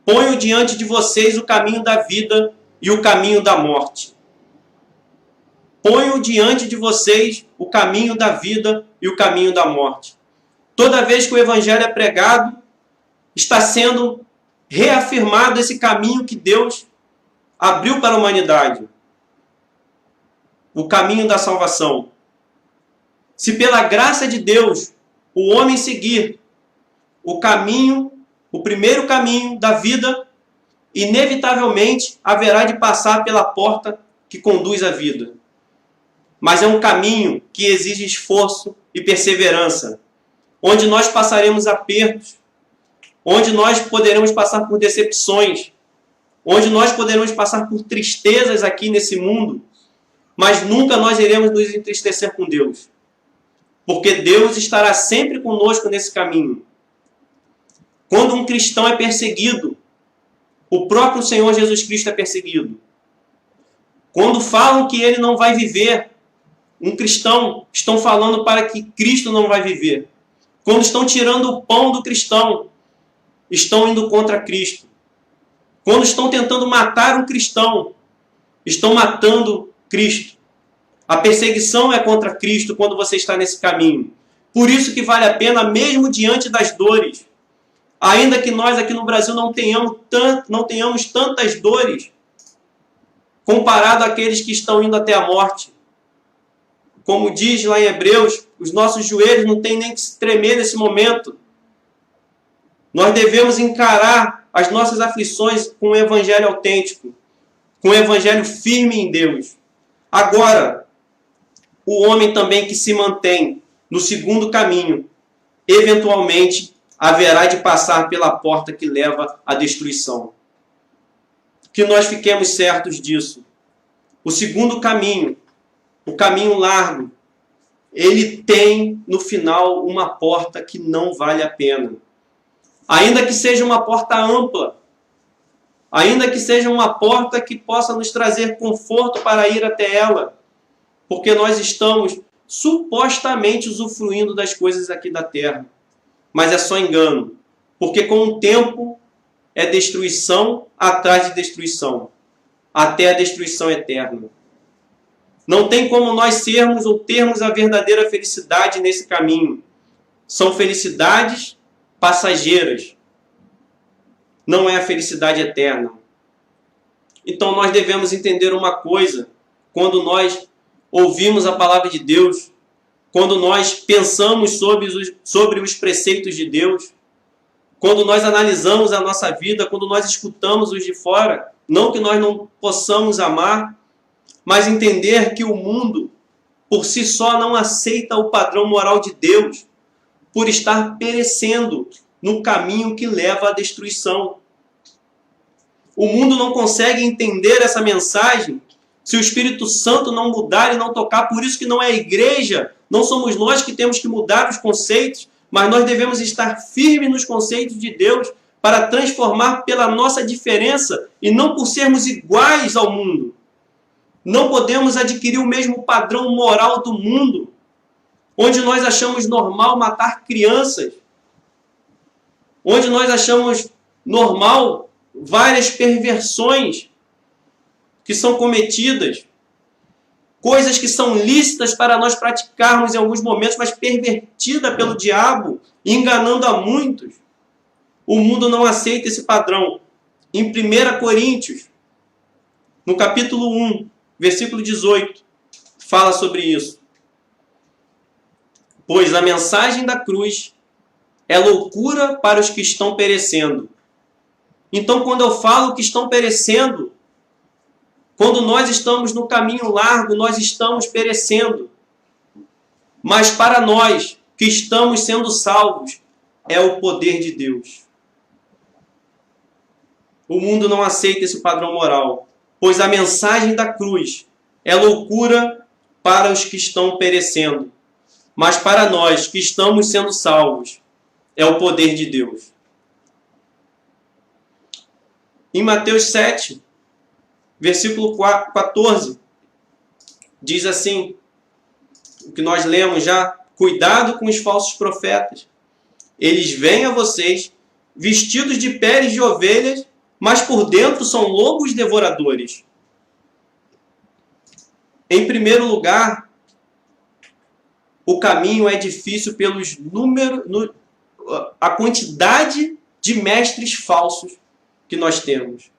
ponho diante de vocês o caminho da vida e o caminho da morte. Ponho diante de vocês o caminho da vida e o caminho da morte. Toda vez que o Evangelho é pregado, está sendo reafirmado esse caminho que Deus abriu para a humanidade. O caminho da salvação. Se pela graça de Deus o homem seguir o caminho, o primeiro caminho da vida, inevitavelmente haverá de passar pela porta que conduz à vida. Mas é um caminho que exige esforço e perseverança, onde nós passaremos apertos, onde nós poderemos passar por decepções, onde nós poderemos passar por tristezas aqui nesse mundo, mas nunca nós iremos nos entristecer com Deus, porque Deus estará sempre conosco nesse caminho. Quando um cristão é perseguido, o próprio Senhor Jesus Cristo é perseguido. Quando falam que ele não vai viver, um cristão, estão falando para que Cristo não vai viver. Quando estão tirando o pão do cristão, estão indo contra Cristo. Quando estão tentando matar um cristão, estão matando Cristo. A perseguição é contra Cristo quando você está nesse caminho. Por isso que vale a pena, mesmo diante das dores, ainda que nós aqui no Brasil não tenhamos tantas dores, comparado àqueles que estão indo até a morte. Como diz lá em Hebreus, os nossos joelhos não têm nem que se tremer nesse momento. Nós devemos encarar as nossas aflições com o evangelho autêntico, com o evangelho firme em Deus. Agora, o homem também que se mantém no segundo caminho, eventualmente haverá de passar pela porta que leva à destruição. Que nós fiquemos certos disso. O segundo caminho, o caminho largo, ele tem no final uma porta que não vale a pena. Ainda que seja uma porta ampla, ainda que seja uma porta que possa nos trazer conforto para ir até ela, porque nós estamos supostamente usufruindo das coisas aqui da terra. Mas é só engano, porque com o tempo é destruição atrás de destruição, até a destruição eterna. Não tem como nós sermos ou termos a verdadeira felicidade nesse caminho. São felicidades passageiras. Não é a felicidade eterna. Então nós devemos entender uma coisa, quando nós ouvimos a palavra de Deus, quando nós pensamos sobre os preceitos de Deus, quando nós analisamos a nossa vida, quando nós escutamos os de fora, não que nós não possamos amar, mas entender que o mundo, por si só, não aceita o padrão moral de Deus, por estar perecendo no caminho que leva à destruição. O mundo não consegue entender essa mensagem se o Espírito Santo não mudar e não tocar. Por isso que não é a igreja, não somos nós que temos que mudar os conceitos, mas nós devemos estar firmes nos conceitos de Deus para transformar pela nossa diferença e não por sermos iguais ao mundo. Não podemos adquirir o mesmo padrão moral do mundo, onde nós achamos normal matar crianças, onde nós achamos normal várias perversões que são cometidas, coisas que são lícitas para nós praticarmos em alguns momentos, mas pervertida pelo diabo, enganando a muitos. O mundo não aceita esse padrão. Em 1 Coríntios, no capítulo 1, versículo 18, fala sobre isso. Pois a mensagem da cruz é loucura para os que estão perecendo. Então, quando eu falo que estão perecendo, quando nós estamos no caminho largo, nós estamos perecendo. Mas para nós que estamos sendo salvos, é o poder de Deus. O mundo não aceita esse padrão moral, pois a mensagem da cruz é loucura para os que estão perecendo. Mas para nós que estamos sendo salvos, é o poder de Deus. Em Mateus 7, versículo 14, diz assim, o que nós lemos já: cuidado com os falsos profetas. Eles vêm a vocês vestidos de peles de ovelhas, mas por dentro são lobos devoradores. Em primeiro lugar, o caminho é difícil pelos a quantidade de mestres falsos que nós temos.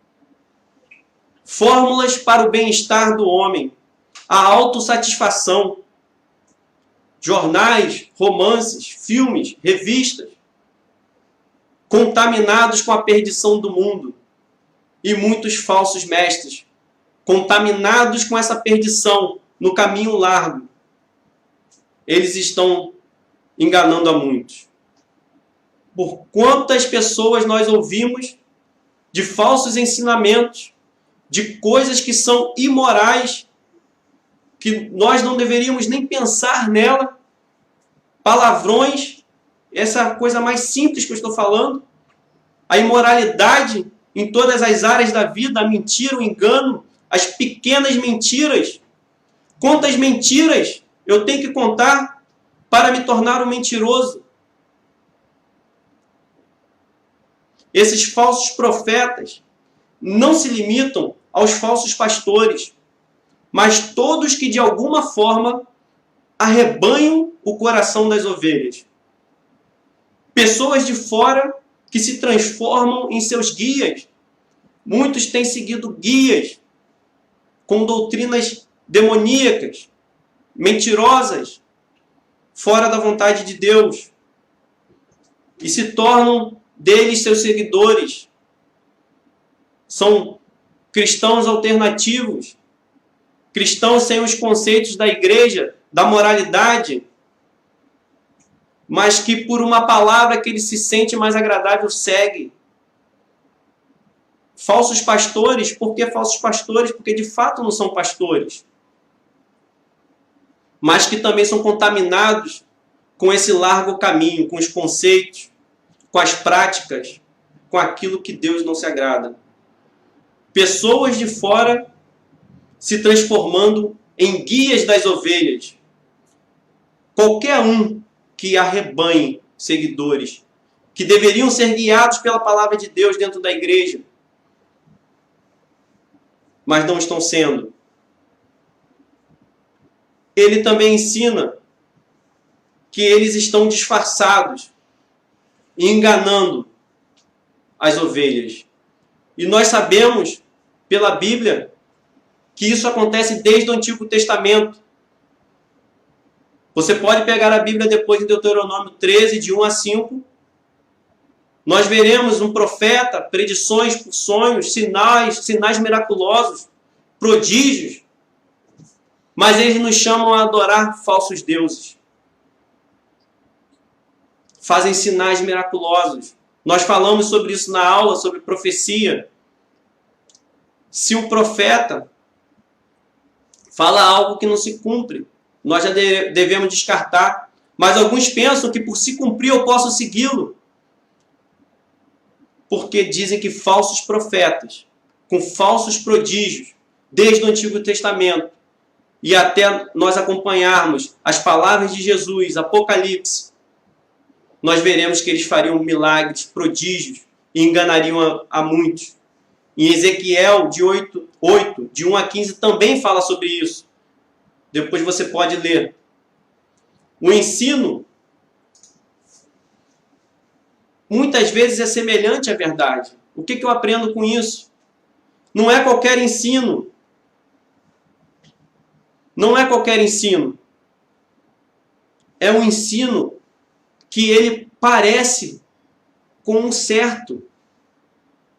Fórmulas para o bem-estar do homem, a autossatisfação, jornais, romances, filmes, revistas, contaminados com a perdição do mundo, e muitos falsos mestres, contaminados com essa perdição no caminho largo. Eles estão enganando a muitos. Por quantas pessoas nós ouvimos de falsos ensinamentos, de coisas que são imorais, que nós não deveríamos nem pensar nela, palavrões, essa coisa mais simples que eu estou falando, a imoralidade em todas as áreas da vida, a mentira, o engano, as pequenas mentiras. Quantas mentiras eu tenho que contar para me tornar um mentiroso? Esses falsos profetas não se limitam aos falsos pastores, mas todos que de alguma forma arrebanham o coração das ovelhas. Pessoas de fora que se transformam em seus guias. Muitos têm seguido guias com doutrinas demoníacas, mentirosas, fora da vontade de Deus, e se tornam deles seus seguidores. São cristãos alternativos, cristãos sem os conceitos da igreja, da moralidade, mas que por uma palavra que ele se sente mais agradável segue. Falsos pastores, por que falsos pastores? Porque de fato não são pastores, mas que também são contaminados com esse largo caminho, com os conceitos, com as práticas, com aquilo que Deus não se agrada. Pessoas de fora se transformando em guias das ovelhas. Qualquer um que arrebanhe seguidores, que deveriam ser guiados pela palavra de Deus dentro da igreja, mas não estão sendo. Ele também ensina que eles estão disfarçados e enganando as ovelhas. E nós sabemos, pela Bíblia, que isso acontece desde o Antigo Testamento. Você pode pegar a Bíblia depois de Deuteronômio 13, de 1 a 5. Nós veremos um profeta, predições por sonhos, sinais miraculosos, prodígios. Mas eles nos chamam a adorar falsos deuses. Fazem sinais miraculosos. Nós falamos sobre isso na aula, sobre profecia. Se o profeta fala algo que não se cumpre, nós já devemos descartar. Mas alguns pensam que por se cumprir eu posso segui-lo. Porque dizem que falsos profetas, com falsos prodígios, desde o Antigo Testamento, e até nós acompanharmos as palavras de Jesus, Apocalipse, nós veremos que eles fariam milagres, prodígios, e enganariam a muitos. Em Ezequiel, de 8, de 1 a 15, também fala sobre isso. Depois você pode ler. O ensino, muitas vezes, é semelhante à verdade. O que eu aprendo com isso? Não é qualquer ensino. Não é qualquer ensino. É um ensino que ele parece com um certo,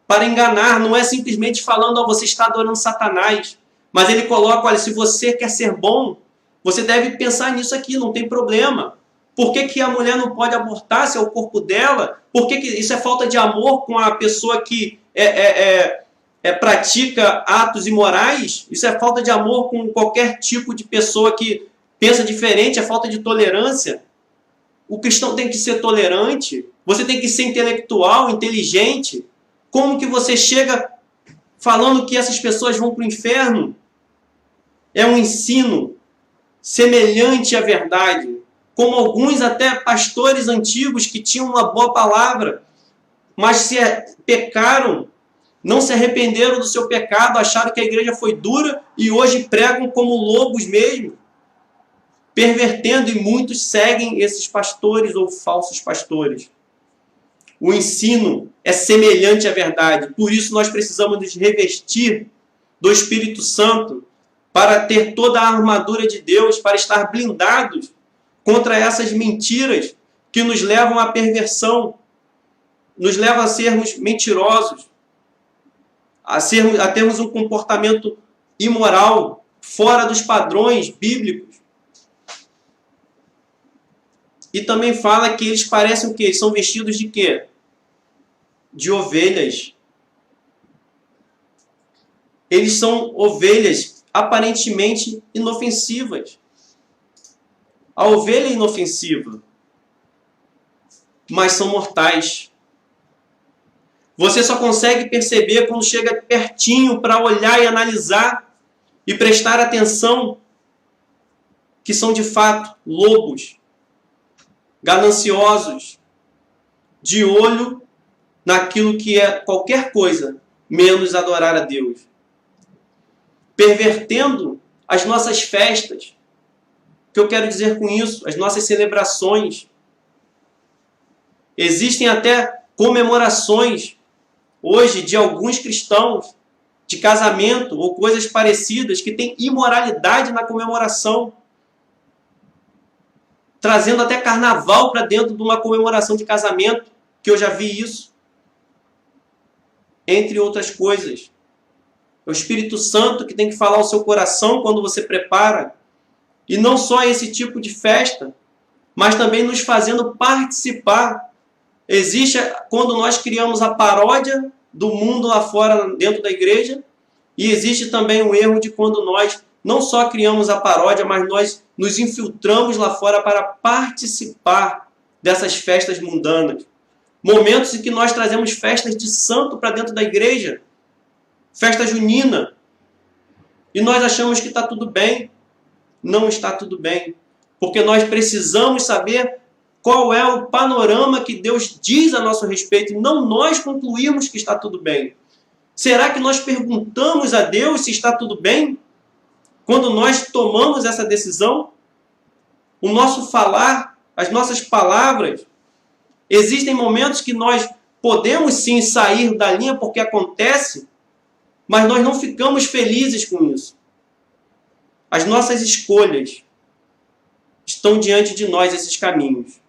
para enganar. Não é simplesmente falando, você está adorando Satanás. Mas ele coloca, olha, se você quer ser bom, você deve pensar nisso aqui, não tem problema. Por que a mulher não pode abortar se é o corpo dela? Por que isso é falta de amor com a pessoa que pratica atos imorais? Isso é falta de amor com qualquer tipo de pessoa que pensa diferente, é falta de tolerância. O cristão tem que ser tolerante, você tem que ser intelectual, inteligente. Como que você chega falando que essas pessoas vão para o inferno? É um ensino semelhante à verdade, como alguns até pastores antigos que tinham uma boa palavra, mas se pecaram, não se arrependeram do seu pecado, acharam que a igreja foi dura e hoje pregam como lobos mesmo, pervertendo, e muitos seguem esses pastores ou falsos pastores. O ensino é semelhante à verdade, por isso nós precisamos nos revestir do Espírito Santo para ter toda a armadura de Deus, para estar blindados contra essas mentiras que nos levam à perversão, nos levam a sermos mentirosos, a termos um comportamento imoral, fora dos padrões bíblicos. E também fala que eles parecem o quê? Eles são vestidos de quê? De ovelhas. Eles são ovelhas aparentemente inofensivas. A ovelha é inofensiva, mas são mortais. Você só consegue perceber quando chega pertinho para olhar e analisar e prestar atenção que são de fato lobos, gananciosos, de olho naquilo que é qualquer coisa menos adorar a Deus, pervertendo as nossas festas. O que eu quero dizer com isso? As nossas celebrações. Existem até comemorações hoje de alguns cristãos de casamento ou coisas parecidas que têm imoralidade na comemoração, trazendo até carnaval para dentro de uma comemoração de casamento, que eu já vi isso, entre outras coisas. É o Espírito Santo que tem que falar ao seu coração quando você prepara. E não só esse tipo de festa, mas também nos fazendo participar. Existe quando nós criamos a paródia do mundo lá fora, dentro da igreja, e existe também o erro de quando nós não só criamos a paródia, mas nós nos infiltramos lá fora para participar dessas festas mundanas. Momentos em que nós trazemos festas de santo para dentro da igreja, festa junina, e nós achamos que está tudo bem. Não está tudo bem, porque nós precisamos saber qual é o panorama que Deus diz a nosso respeito, e não nós concluirmos que está tudo bem. Será que nós perguntamos a Deus se está tudo bem? Quando nós tomamos essa decisão, o nosso falar, as nossas palavras, existem momentos que nós podemos sim sair da linha porque acontece, mas nós não ficamos felizes com isso. As nossas escolhas estão diante de nós, esses caminhos.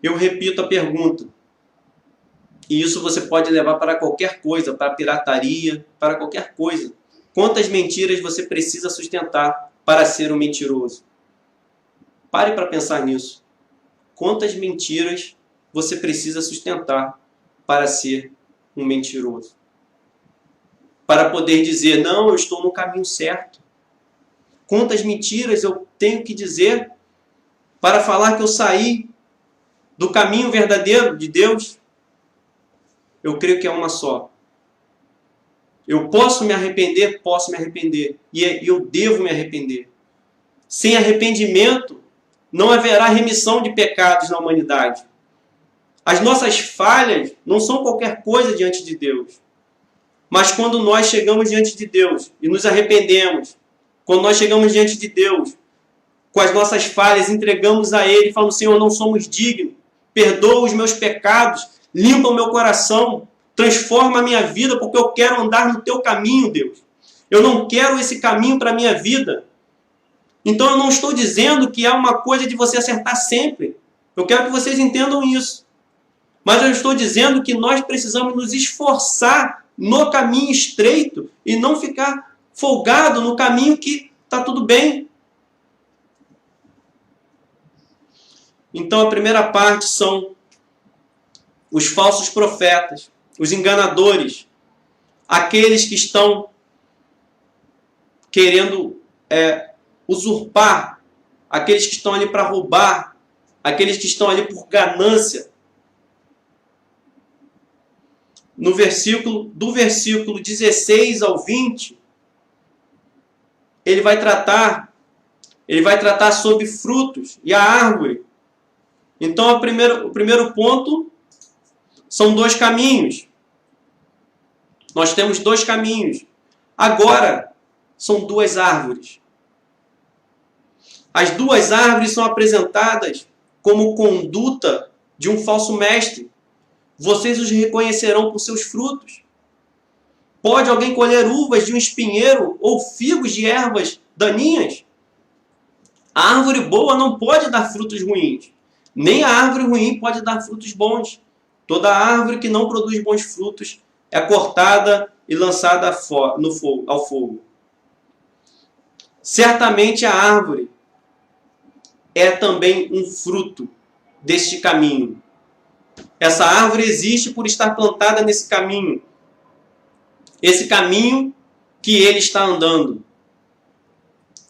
Eu repito a pergunta, e isso você pode levar para qualquer coisa, para pirataria, para qualquer coisa. Quantas mentiras você precisa sustentar para ser um mentiroso? Pare para pensar nisso. Quantas mentiras você precisa sustentar para ser um mentiroso? Para poder dizer, não, eu estou no caminho certo. Quantas mentiras eu tenho que dizer para falar que eu saí do caminho verdadeiro de Deus? Eu creio que é uma só. Eu posso me arrepender? Posso me arrepender. E eu devo me arrepender. Sem arrependimento, não haverá remissão de pecados na humanidade. As nossas falhas não são qualquer coisa diante de Deus. Mas quando nós chegamos diante de Deus e nos arrependemos, quando nós chegamos diante de Deus, com as nossas falhas, entregamos a Ele, falamos, Senhor, não somos dignos, perdoa os meus pecados, limpa o meu coração, transforma a minha vida, porque eu quero andar no Teu caminho, Deus. Eu não quero esse caminho para a minha vida. Então eu não estou dizendo que é uma coisa de você acertar sempre. Eu quero que vocês entendam isso. Mas eu estou dizendo que nós precisamos nos esforçar no caminho estreito e não ficar folgado no caminho que está tudo bem. Então a primeira parte são os falsos profetas, os enganadores, aqueles que estão querendo usurpar, aqueles que estão ali para roubar, aqueles que estão ali por ganância. Do versículo 16 ao 20, ele vai tratar sobre frutos e a árvore. Então, o primeiro ponto são dois caminhos. Nós temos dois caminhos. Agora, são duas árvores. As duas árvores são apresentadas como conduta de um falso mestre. Vocês os reconhecerão por seus frutos. Pode alguém colher uvas de um espinheiro ou figos de ervas daninhas? A árvore boa não pode dar frutos ruins, nem a árvore ruim pode dar frutos bons. Toda árvore que não produz bons frutos é cortada e lançada ao fogo. Certamente a árvore é também um fruto deste caminho. Essa árvore existe por estar plantada nesse caminho. Esse caminho que ele está andando.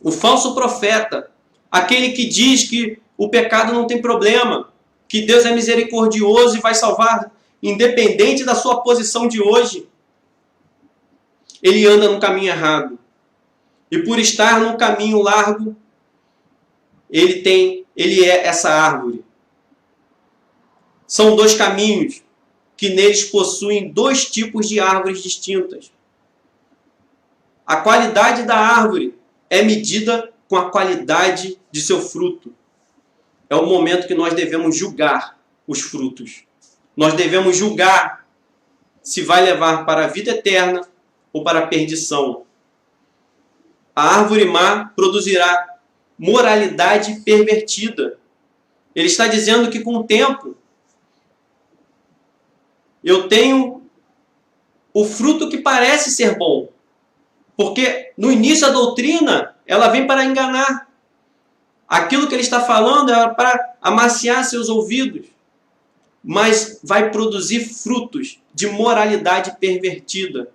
O falso profeta, aquele que diz que o pecado não tem problema, que Deus é misericordioso e vai salvar, independente da sua posição de hoje, ele anda no caminho errado. E por estar num caminho largo, ele é essa árvore. São dois caminhos que neles possuem dois tipos de árvores distintas. A qualidade da árvore é medida com a qualidade de seu fruto. É o momento que nós devemos julgar os frutos. Nós devemos julgar se vai levar para a vida eterna ou para a perdição. A árvore má produzirá moralidade pervertida. Ele está dizendo que com o tempo eu tenho o fruto que parece ser bom. Porque no início a doutrina, ela vem para enganar. Aquilo que ele está falando é para amaciar seus ouvidos, mas vai produzir frutos de moralidade pervertida.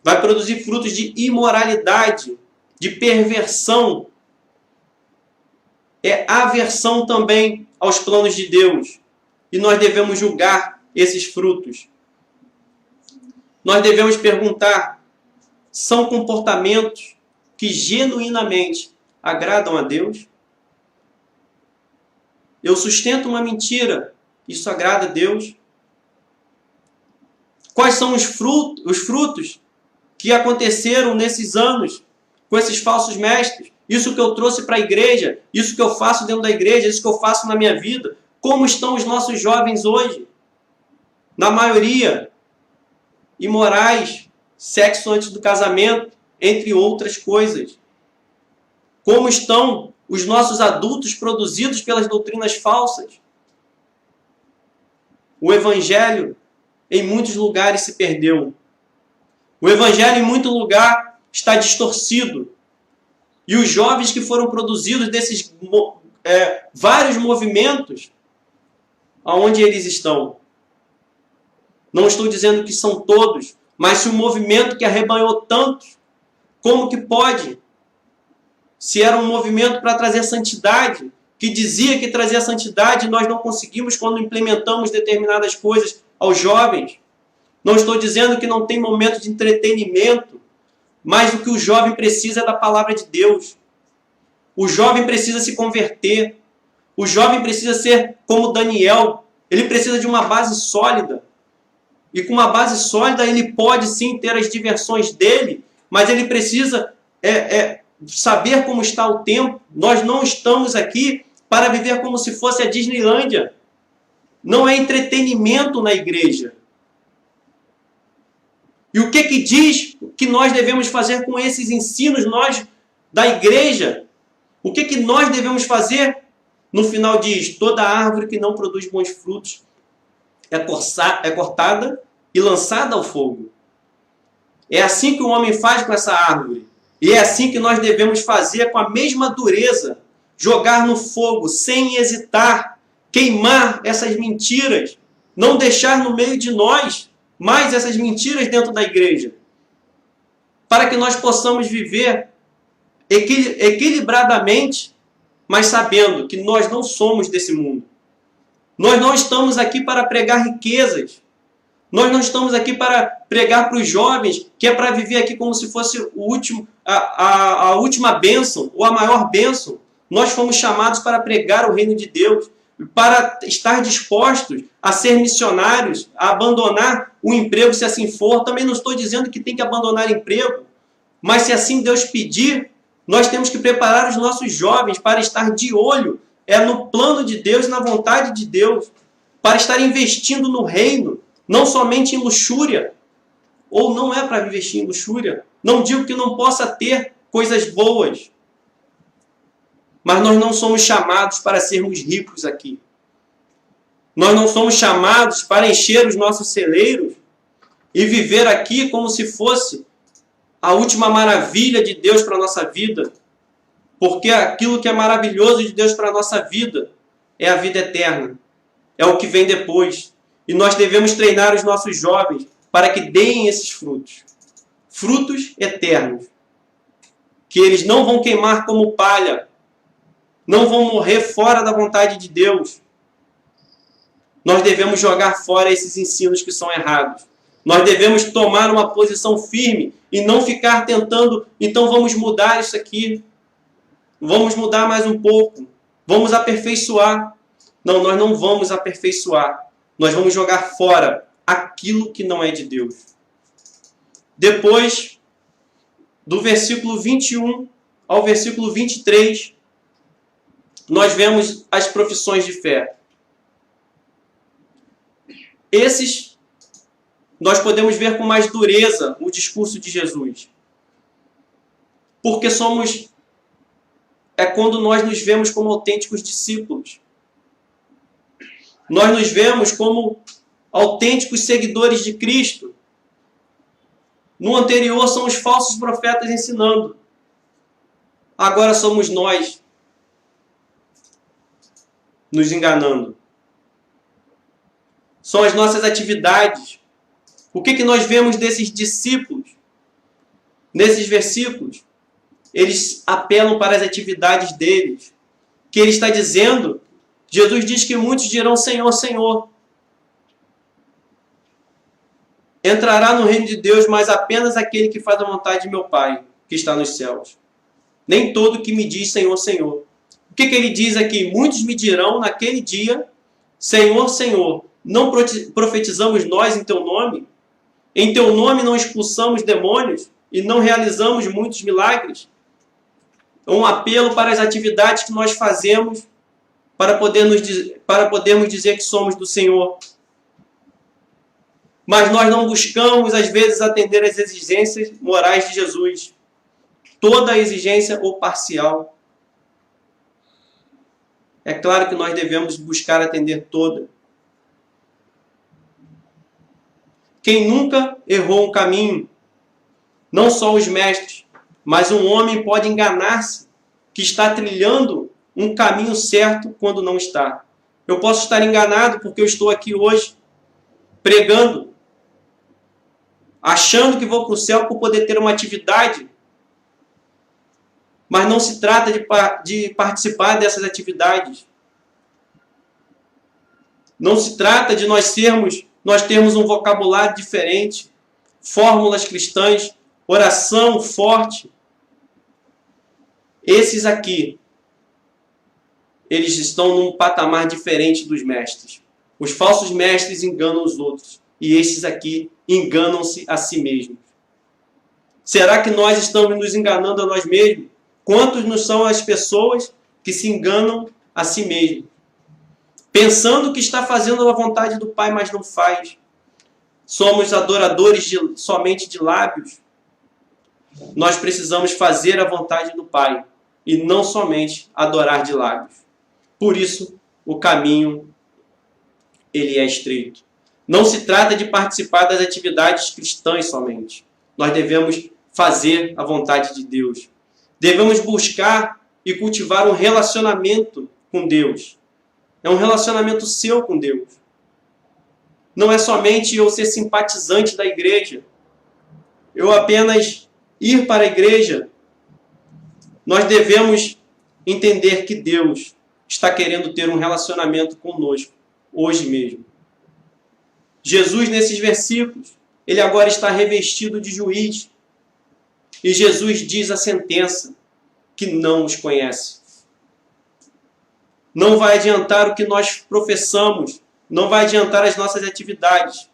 Vai produzir frutos de imoralidade, de perversão. É aversão também aos planos de Deus. E nós devemos julgar esses frutos. Nós devemos perguntar: são comportamentos que genuinamente agradam a Deus? Eu sustento uma mentira, isso agrada a Deus? Quais são os frutos que aconteceram nesses anos com esses falsos mestres? Isso que eu trouxe para a igreja, isso que eu faço dentro da igreja, isso que eu faço na minha vida. Como estão os nossos jovens hoje? Na maioria, imorais, sexo antes do casamento, entre outras coisas. Como estão os nossos adultos produzidos pelas doutrinas falsas? O evangelho em muitos lugares se perdeu. O evangelho em muito lugar está distorcido. E os jovens que foram produzidos desses vários movimentos, aonde eles estão? Não estou dizendo que são todos, mas se o movimento que arrebanhou tantos, como que pode? Se era um movimento para trazer santidade, que dizia que trazia santidade, nós não conseguimos quando implementamos determinadas coisas aos jovens. Não estou dizendo que não tem momento de entretenimento, mas o que o jovem precisa é da palavra de Deus. O jovem precisa se converter. O jovem precisa ser como Daniel. Ele precisa de uma base sólida. E com uma base sólida ele pode sim ter as diversões dele, mas ele precisa saber como está o tempo. Nós não estamos aqui para viver como se fosse a Disneylândia. Não é entretenimento na igreja. E o que diz que nós devemos fazer com esses ensinos, nós da igreja? O que nós devemos fazer? No final diz: toda árvore que não produz bons frutos é cortada e lançada ao fogo. É assim que o homem faz com essa árvore. E é assim que nós devemos fazer com a mesma dureza. Jogar no fogo, sem hesitar. Queimar essas mentiras. Não deixar no meio de nós mais essas mentiras dentro da igreja. Para que nós possamos viver equilibradamente, mas sabendo que nós não somos desse mundo. Nós não estamos aqui para pregar riquezas. Nós não estamos aqui para pregar para os jovens, que é para viver aqui como se fosse a última bênção, ou a maior bênção. Nós fomos chamados para pregar o reino de Deus, para estar dispostos a ser missionários, a abandonar o emprego, se assim for. Também não estou dizendo que tem que abandonar emprego, mas se assim Deus pedir, nós temos que preparar os nossos jovens para estar de olho no plano de Deus, na vontade de Deus, para estar investindo no reino, não somente em luxúria, ou não é para investir em luxúria. Não digo que não possa ter coisas boas, mas nós não somos chamados para sermos ricos aqui. Nós não somos chamados para encher os nossos celeiros e viver aqui como se fosse a última maravilha de Deus para a nossa vida. Porque aquilo que é maravilhoso de Deus para a nossa vida é a vida eterna. É o que vem depois. E nós devemos treinar os nossos jovens para que deem esses frutos. Frutos eternos. Que eles não vão queimar como palha. Não vão morrer fora da vontade de Deus. Nós devemos jogar fora esses ensinos que são errados. Nós devemos tomar uma posição firme e não ficar tentando, então vamos mudar isso aqui. Vamos mudar mais um pouco. Vamos aperfeiçoar. Não, nós não vamos aperfeiçoar. Nós vamos jogar fora aquilo que não é de Deus. Depois, do versículo 21 ao versículo 23, nós vemos as profissões de fé. Esses, nós podemos ver com mais dureza o discurso de Jesus. Porque é quando nós nos vemos como autênticos discípulos. Nós nos vemos como autênticos seguidores de Cristo. No anterior são os falsos profetas ensinando. Agora somos nós nos enganando? São as nossas atividades. O que nós vemos desses discípulos? Nesses versículos, eles apelam para as atividades deles. Que ele está dizendo, Jesus diz que muitos dirão Senhor, Senhor. Entrará no reino de Deus, mas apenas aquele que faz a vontade de meu Pai, que está nos céus. Nem todo que me diz Senhor, Senhor. O que ele diz aqui? Muitos me dirão naquele dia, Senhor, Senhor, não profetizamos nós em teu nome? Em teu nome não expulsamos demônios e não realizamos muitos milagres? É um apelo para as atividades que nós fazemos para podermos dizer que somos do Senhor. Mas nós não buscamos, às vezes, atender às exigências morais de Jesus. Toda a exigência ou parcial. É claro que nós devemos buscar atender toda. Quem nunca errou um caminho, não só os mestres, mas um homem pode enganar-se que está trilhando um caminho certo quando não está. Eu posso estar enganado porque eu estou aqui hoje pregando, achando que vou para o céu por poder ter uma atividade. Mas não se trata de participar dessas atividades. Não se trata de nós termos um vocabulário diferente, fórmulas cristãs, oração forte. Esses aqui, eles estão num patamar diferente dos mestres. Os falsos mestres enganam os outros. E esses aqui enganam-se a si mesmos. Será que nós estamos nos enganando a nós mesmos? Quantos nos são as pessoas que se enganam a si mesmos? Pensando que está fazendo a vontade do Pai, mas não faz. Somos adoradores somente de lábios. Nós precisamos fazer a vontade do Pai e não somente adorar de lábios. Por isso, o caminho ele é estreito. Não se trata de participar das atividades cristãs somente. Nós devemos fazer a vontade de Deus. Devemos buscar e cultivar um relacionamento com Deus. É um relacionamento seu com Deus. Não é somente eu ser simpatizante da igreja. Eu apenas ir para a igreja. Nós devemos entender que Deus está querendo ter um relacionamento conosco, hoje mesmo. Jesus, nesses versículos, ele agora está revestido de juiz. E Jesus diz a sentença que não os conhece. Não vai adiantar o que nós professamos, não vai adiantar as nossas atividades.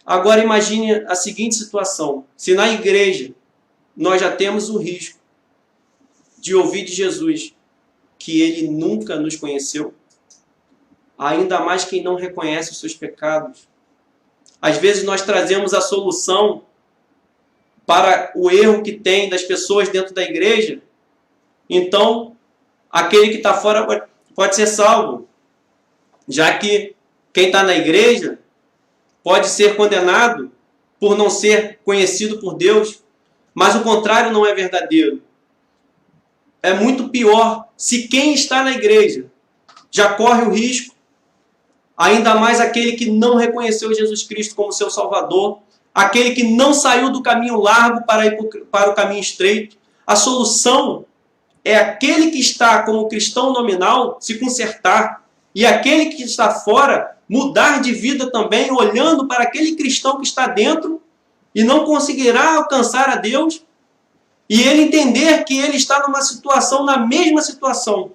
Agora imagine a seguinte situação. Se na igreja nós já temos o risco de ouvir de Jesus que ele nunca nos conheceu, ainda mais quem não reconhece os seus pecados. Às vezes nós trazemos a solução para o erro que tem das pessoas dentro da igreja. Então, aquele que está fora pode ser salvo, já que quem está na igreja pode ser condenado por não ser conhecido por Deus, mas o contrário não é verdadeiro. É muito pior se quem está na igreja já corre o risco, ainda mais aquele que não reconheceu Jesus Cristo como seu Salvador, aquele que não saiu do caminho largo para ir para o caminho estreito. A solução é aquele que está como cristão nominal se consertar e aquele que está fora mudar de vida também, olhando para aquele cristão que está dentro e não conseguirá alcançar a Deus, e ele entender que ele está numa situação, na mesma situação.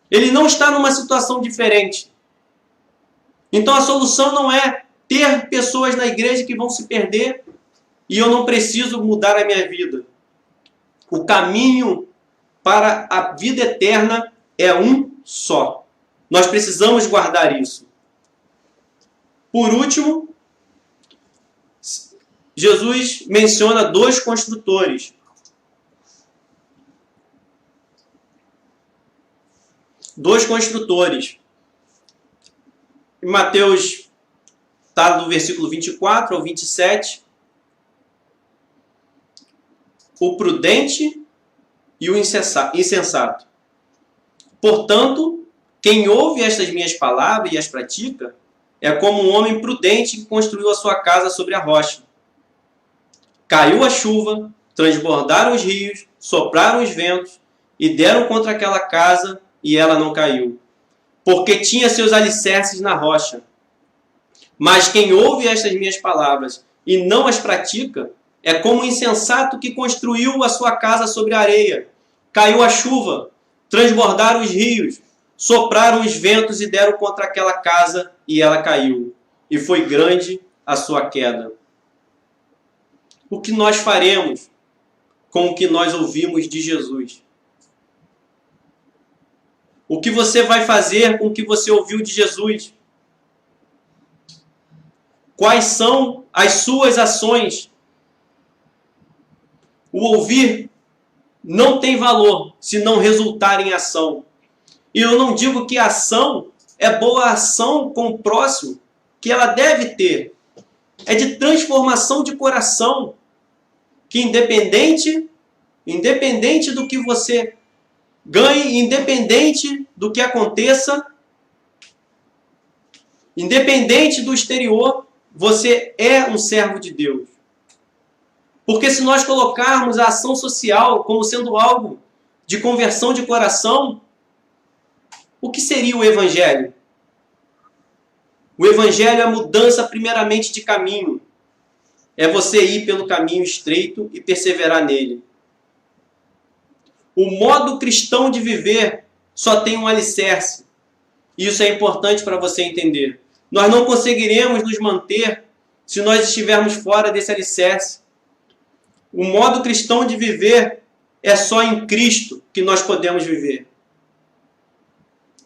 Ele não está numa situação diferente. Então a solução não é ter pessoas na igreja que vão se perder e eu não preciso mudar a minha vida. O caminho para a vida eterna é um só. Nós precisamos guardar isso. Por último, Jesus menciona 2 construtores. Dois construtores. Em Mateus, está do versículo 24 ao 27. O prudente e o insensato. Portanto, quem ouve estas minhas palavras e as pratica é como um homem prudente que construiu a sua casa sobre a rocha. Caiu a chuva, transbordaram os rios, sopraram os ventos e deram contra aquela casa e ela não caiu, porque tinha seus alicerces na rocha. Mas quem ouve estas minhas palavras e não as pratica é como um insensato que construiu a sua casa sobre a areia. Caiu a chuva, transbordaram os rios, sopraram os ventos e deram contra aquela casa e ela caiu. E foi grande a sua queda. O que nós faremos com o que nós ouvimos de Jesus? O que você vai fazer com o que você ouviu de Jesus? Quais são as suas ações? O ouvir não tem valor se não resultar em ação. E eu não digo que a ação é boa ação com o próximo, que ela deve ter. É de transformação de coração, que independente do que você ganhe, independente do que aconteça, independente do exterior, você é um servo de Deus. Porque se nós colocarmos a ação social como sendo algo de conversão de coração, o que seria o Evangelho? O Evangelho é a mudança primeiramente de caminho. É você ir pelo caminho estreito e perseverar nele. O modo cristão de viver só tem um alicerce. E isso é importante para você entender. Nós não conseguiremos nos manter se nós estivermos fora desse alicerce. O modo cristão de viver é só em Cristo que nós podemos viver.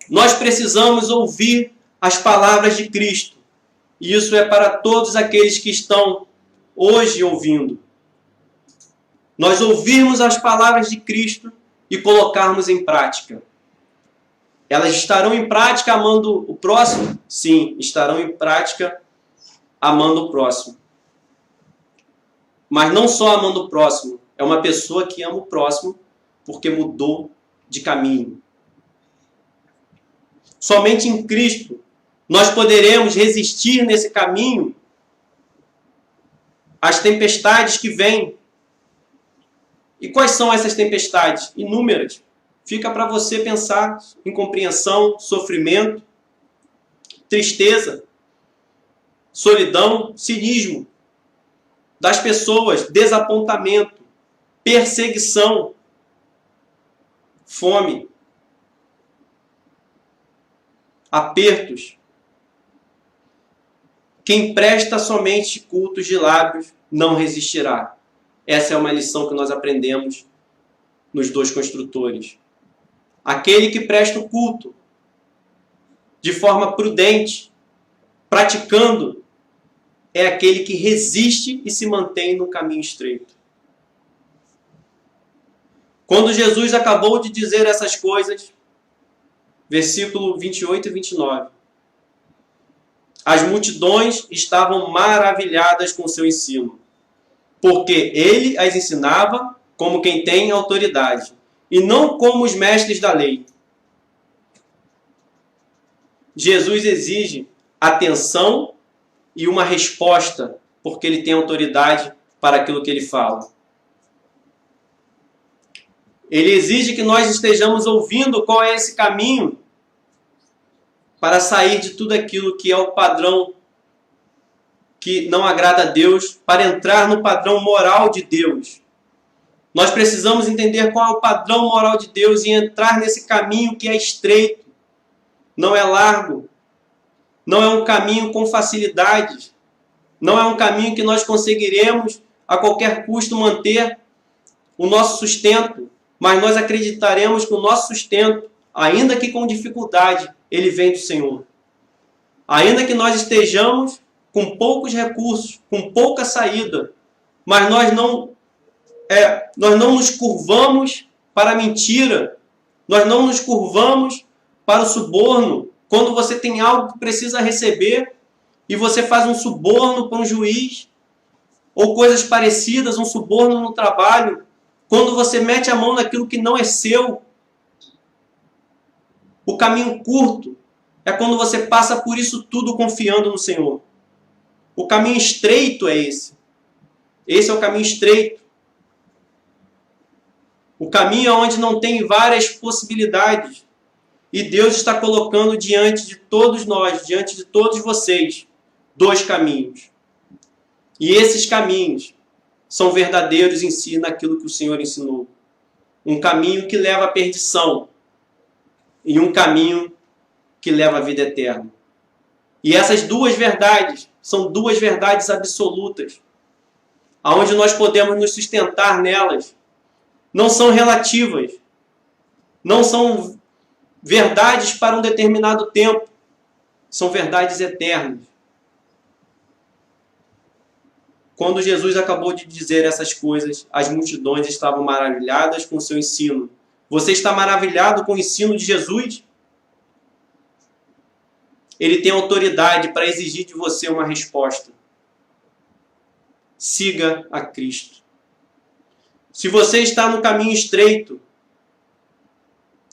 Nós precisamos ouvir as palavras de Cristo. E isso é para todos aqueles que estão hoje ouvindo. Nós ouvirmos as palavras de Cristo e colocarmos em prática. Elas estarão em prática amando o próximo? Sim, estarão em prática amando o próximo. Mas não só amando o próximo, é uma pessoa que ama o próximo porque mudou de caminho. Somente em Cristo nós poderemos resistir nesse caminho às tempestades que vêm. E quais são essas tempestades? Inúmeras. Fica para você pensar: incompreensão, sofrimento, tristeza, solidão, cinismo das pessoas, desapontamento, perseguição, fome, apertos. Quem presta somente cultos de lábios não resistirá. Essa é uma lição que nós aprendemos nos dois construtores. Aquele que presta o culto de forma prudente, praticando, é aquele que resiste e se mantém no caminho estreito. Quando Jesus acabou de dizer essas coisas, versículo 28 e 29, as multidões estavam maravilhadas com seu ensino, porque ele as ensinava como quem tem autoridade, e não como os mestres da lei. Jesus exige atenção e uma resposta, porque ele tem autoridade para aquilo que ele fala. Ele exige que nós estejamos ouvindo qual é esse caminho para sair de tudo aquilo que é o padrão que não agrada a Deus, para entrar no padrão moral de Deus. Nós precisamos entender qual é o padrão moral de Deus e entrar nesse caminho que é estreito, não é largo, não é um caminho com facilidades, não é um caminho que nós conseguiremos a qualquer custo manter o nosso sustento, mas nós acreditaremos que o nosso sustento, ainda que com dificuldade, ele vem do Senhor. Ainda que nós estejamos com poucos recursos, com pouca saída, mas nós não nos curvamos para a mentira, nós não nos curvamos para o suborno. Quando você tem algo que precisa receber e você faz um suborno para um juiz, ou coisas parecidas, um suborno no trabalho, quando você mete a mão naquilo que não é seu. O caminho curto é quando você passa por isso tudo confiando no Senhor. O caminho estreito é esse. Esse é o caminho estreito. O caminho onde não tem várias possibilidades. E Deus está colocando diante de todos nós, diante de todos vocês, 2 caminhos. E esses caminhos são verdadeiros em si naquilo que o Senhor ensinou. Um caminho que leva à perdição e um caminho que leva à vida eterna. E essas 2 verdades são 2 verdades absolutas, aonde nós podemos nos sustentar nelas. Não são relativas, não são verdades para um determinado tempo, são verdades eternas. Quando Jesus acabou de dizer essas coisas, as multidões estavam maravilhadas com o seu ensino. Você está maravilhado com o ensino de Jesus? Ele tem autoridade para exigir de você uma resposta. Siga a Cristo. Se você está no caminho estreito,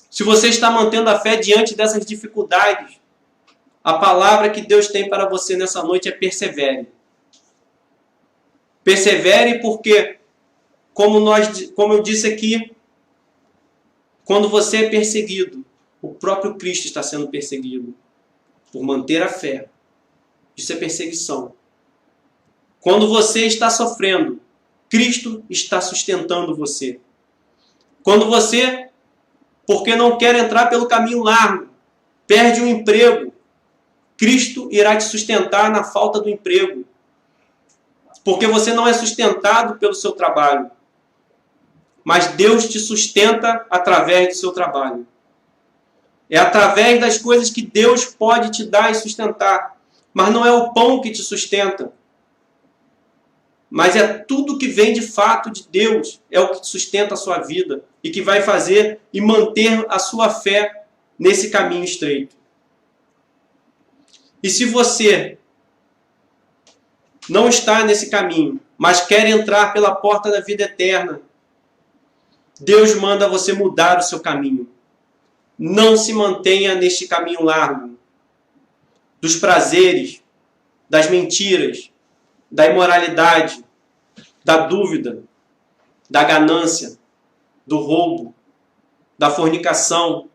se você está mantendo a fé diante dessas dificuldades, a palavra que Deus tem para você nessa noite é persevere. Persevere porque, como eu disse aqui, quando você é perseguido, o próprio Cristo está sendo perseguido por manter a fé. Isso é perseguição. Quando você está sofrendo, Cristo está sustentando você. Quando você, porque não quer entrar pelo caminho largo, perde um emprego, Cristo irá te sustentar na falta do emprego. Porque você não é sustentado pelo seu trabalho, mas Deus te sustenta através do seu trabalho. É através das coisas que Deus pode te dar e sustentar. Mas não é o pão que te sustenta. Mas é tudo que vem de fato de Deus. É o que sustenta a sua vida. E que vai fazer e manter a sua fé nesse caminho estreito. E se você não está nesse caminho, mas quer entrar pela porta da vida eterna, Deus manda você mudar o seu caminho. Não se mantenha neste caminho largo dos prazeres, das mentiras, da imoralidade, da dúvida, da ganância, do roubo, da fornicação,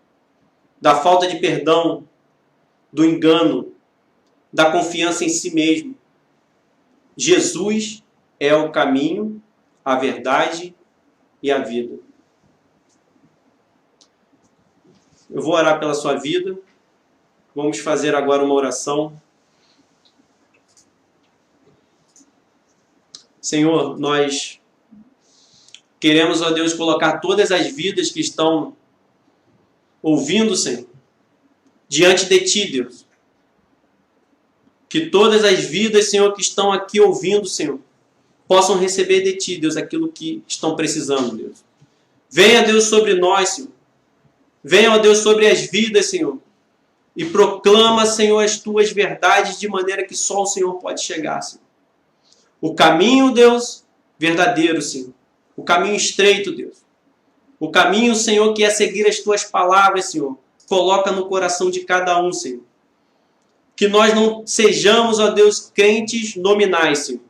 da falta de perdão, do engano, da confiança em si mesmo. Jesus é o caminho, a verdade e a vida. Eu vou orar pela sua vida. Vamos fazer agora uma oração. Senhor, nós queremos, ó Deus, colocar todas as vidas que estão ouvindo, Senhor, diante de Ti, Deus. Que todas as vidas, Senhor, que estão aqui ouvindo, Senhor, possam receber de Ti, Deus, aquilo que estão precisando, Deus. Venha, Deus, sobre nós, Senhor. Venha, ó Deus, sobre as vidas, Senhor. E proclama, Senhor, as Tuas verdades de maneira que só o Senhor pode chegar, Senhor. O caminho, Deus, verdadeiro, Senhor. O caminho estreito, Deus. O caminho, Senhor, que é seguir as Tuas palavras, Senhor. Coloca no coração de cada um, Senhor. Que nós não sejamos, ó Deus, crentes nominais, Senhor.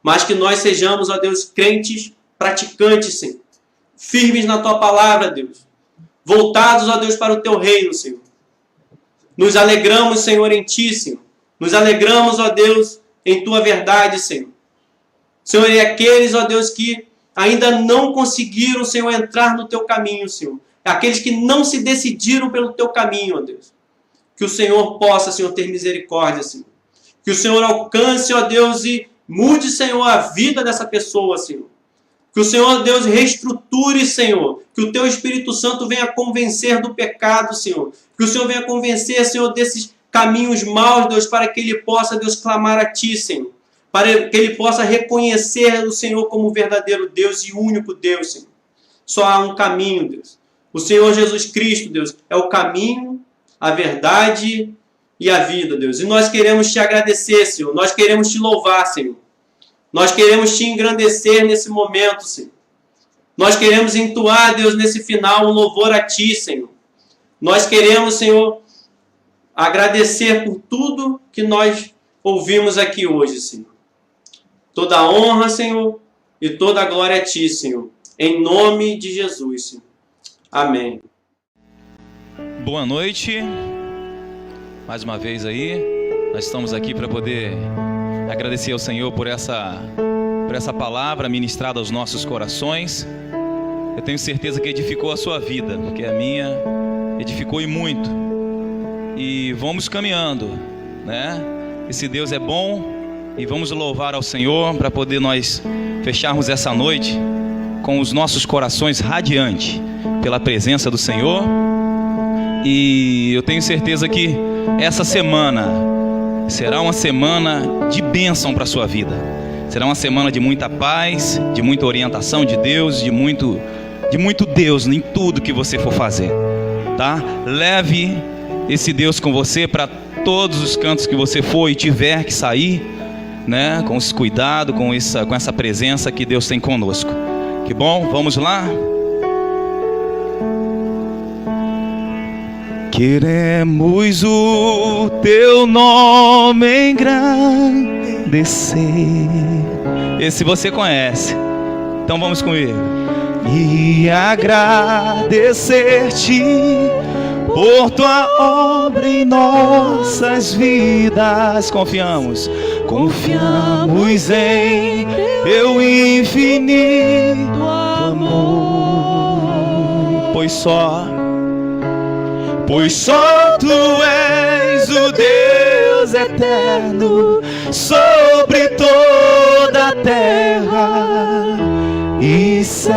Mas que nós sejamos, ó Deus, crentes praticantes, Senhor. Firmes na Tua palavra, Deus. Voltados, ó Deus, para o Teu reino, Senhor. Nos alegramos, Senhor, em Ti, Senhor. Nos alegramos, ó Deus, em Tua verdade, Senhor. Senhor, e aqueles, ó Deus, que ainda não conseguiram, Senhor, entrar no Teu caminho, Senhor. Aqueles que não se decidiram pelo Teu caminho, ó Deus. Que o Senhor possa, Senhor, ter misericórdia, Senhor. Que o Senhor alcance, ó Deus, e mude, Senhor, a vida dessa pessoa, Senhor. Que o Senhor, Deus, reestruture, Senhor. Que o Teu Espírito Santo venha convencer do pecado, Senhor. Que o Senhor venha convencer, Senhor, desses caminhos maus, Deus, para que ele possa, Deus, clamar a Ti, Senhor. Para que ele possa reconhecer o Senhor como verdadeiro Deus e único Deus, Senhor. Só há um caminho, Deus. O Senhor Jesus Cristo, Deus, é o caminho, a verdade e a vida, Deus. E nós queremos Te agradecer, Senhor. Nós queremos Te louvar, Senhor. Nós queremos Te engrandecer nesse momento, Senhor. Nós queremos entoar, Deus, nesse final, um louvor a Ti, Senhor. Nós queremos, Senhor, agradecer por tudo que nós ouvimos aqui hoje, Senhor. Toda a honra, Senhor, e toda a glória a Ti, Senhor. Em nome de Jesus, Senhor. Amém. Boa noite. Mais uma vez aí, nós estamos aqui para poder agradecer ao Senhor por essa palavra ministrada aos nossos corações. Eu tenho certeza que edificou a sua vida, porque a minha edificou e muito. E vamos caminhando, né? Esse Deus é bom e vamos louvar ao Senhor para poder nós fecharmos essa noite com os nossos corações radiantes pela presença do Senhor. E eu tenho certeza que essa semana será uma semana de bênção para a sua vida. Será uma semana de muita paz, de muita orientação de Deus, de muito Deus em tudo que você for fazer, tá? Leve esse Deus com você para todos os cantos que você for e tiver que sair, né? Com esse cuidado, com essa presença que Deus tem conosco. Que bom, vamos lá? Queremos o Teu nome engrandecer. Esse você conhece, então vamos com ele. E agradecer-te por Tua obra em nossas vidas. Confiamos em Teu infinito amor. Pois só Tu és o Deus eterno sobre toda a terra e céu.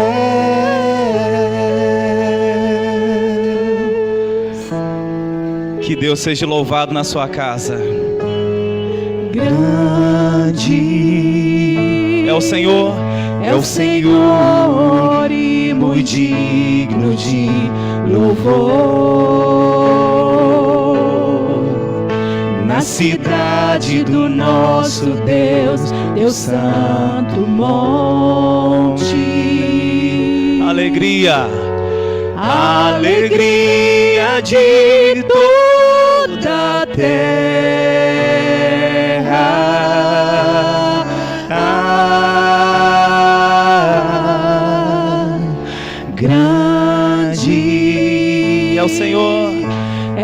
Que Deus seja louvado na sua casa. Grande é o Senhor e muito digno de louvor. Na cidade do nosso Deus, Deus Santo monte. Alegria de toda a terra. Grande é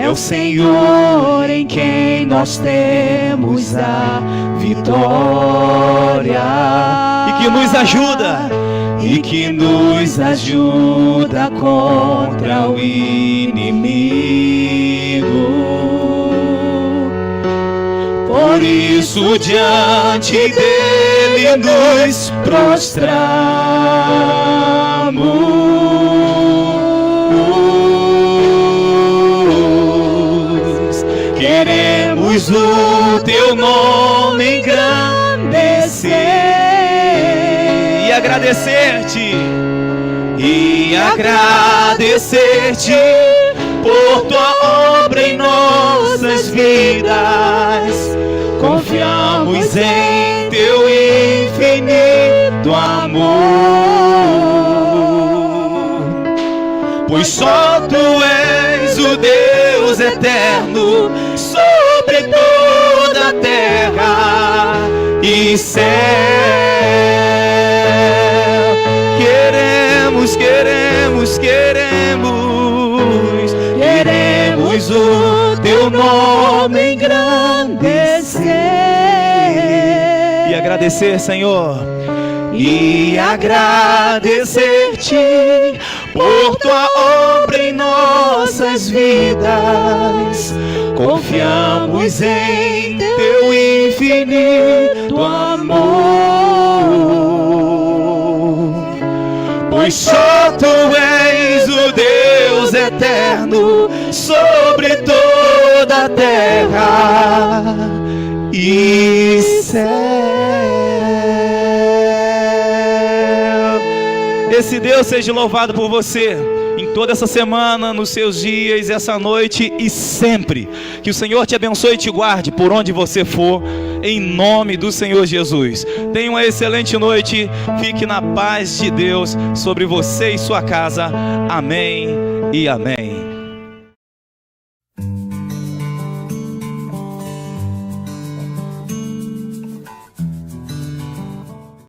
o Senhor em quem nós temos a vitória e que nos ajuda contra o inimigo. Por isso diante dele nos prostramos. Queremos o Teu nome engrandecer e agradecer-te por Tua obra em nossas vidas. Confiamos em Teu infinito amor, pois só Tu és o Deus eterno sobre toda a terra e céu. Queremos o Teu nome engrandecer e agradecer, Senhor, e agradecer-te por Tua obra em nossas vidas. Confiamos em Teu infinito amor, pois só Tu és o Deus eterno sobre toda a terra e céu. Esse Deus seja louvado por você, em toda essa semana, nos seus dias, essa noite e sempre. Que o Senhor te abençoe e te guarde por onde você for, em nome do Senhor Jesus. Tenha uma excelente noite, fique na paz de Deus sobre você e sua casa. Amém e amém.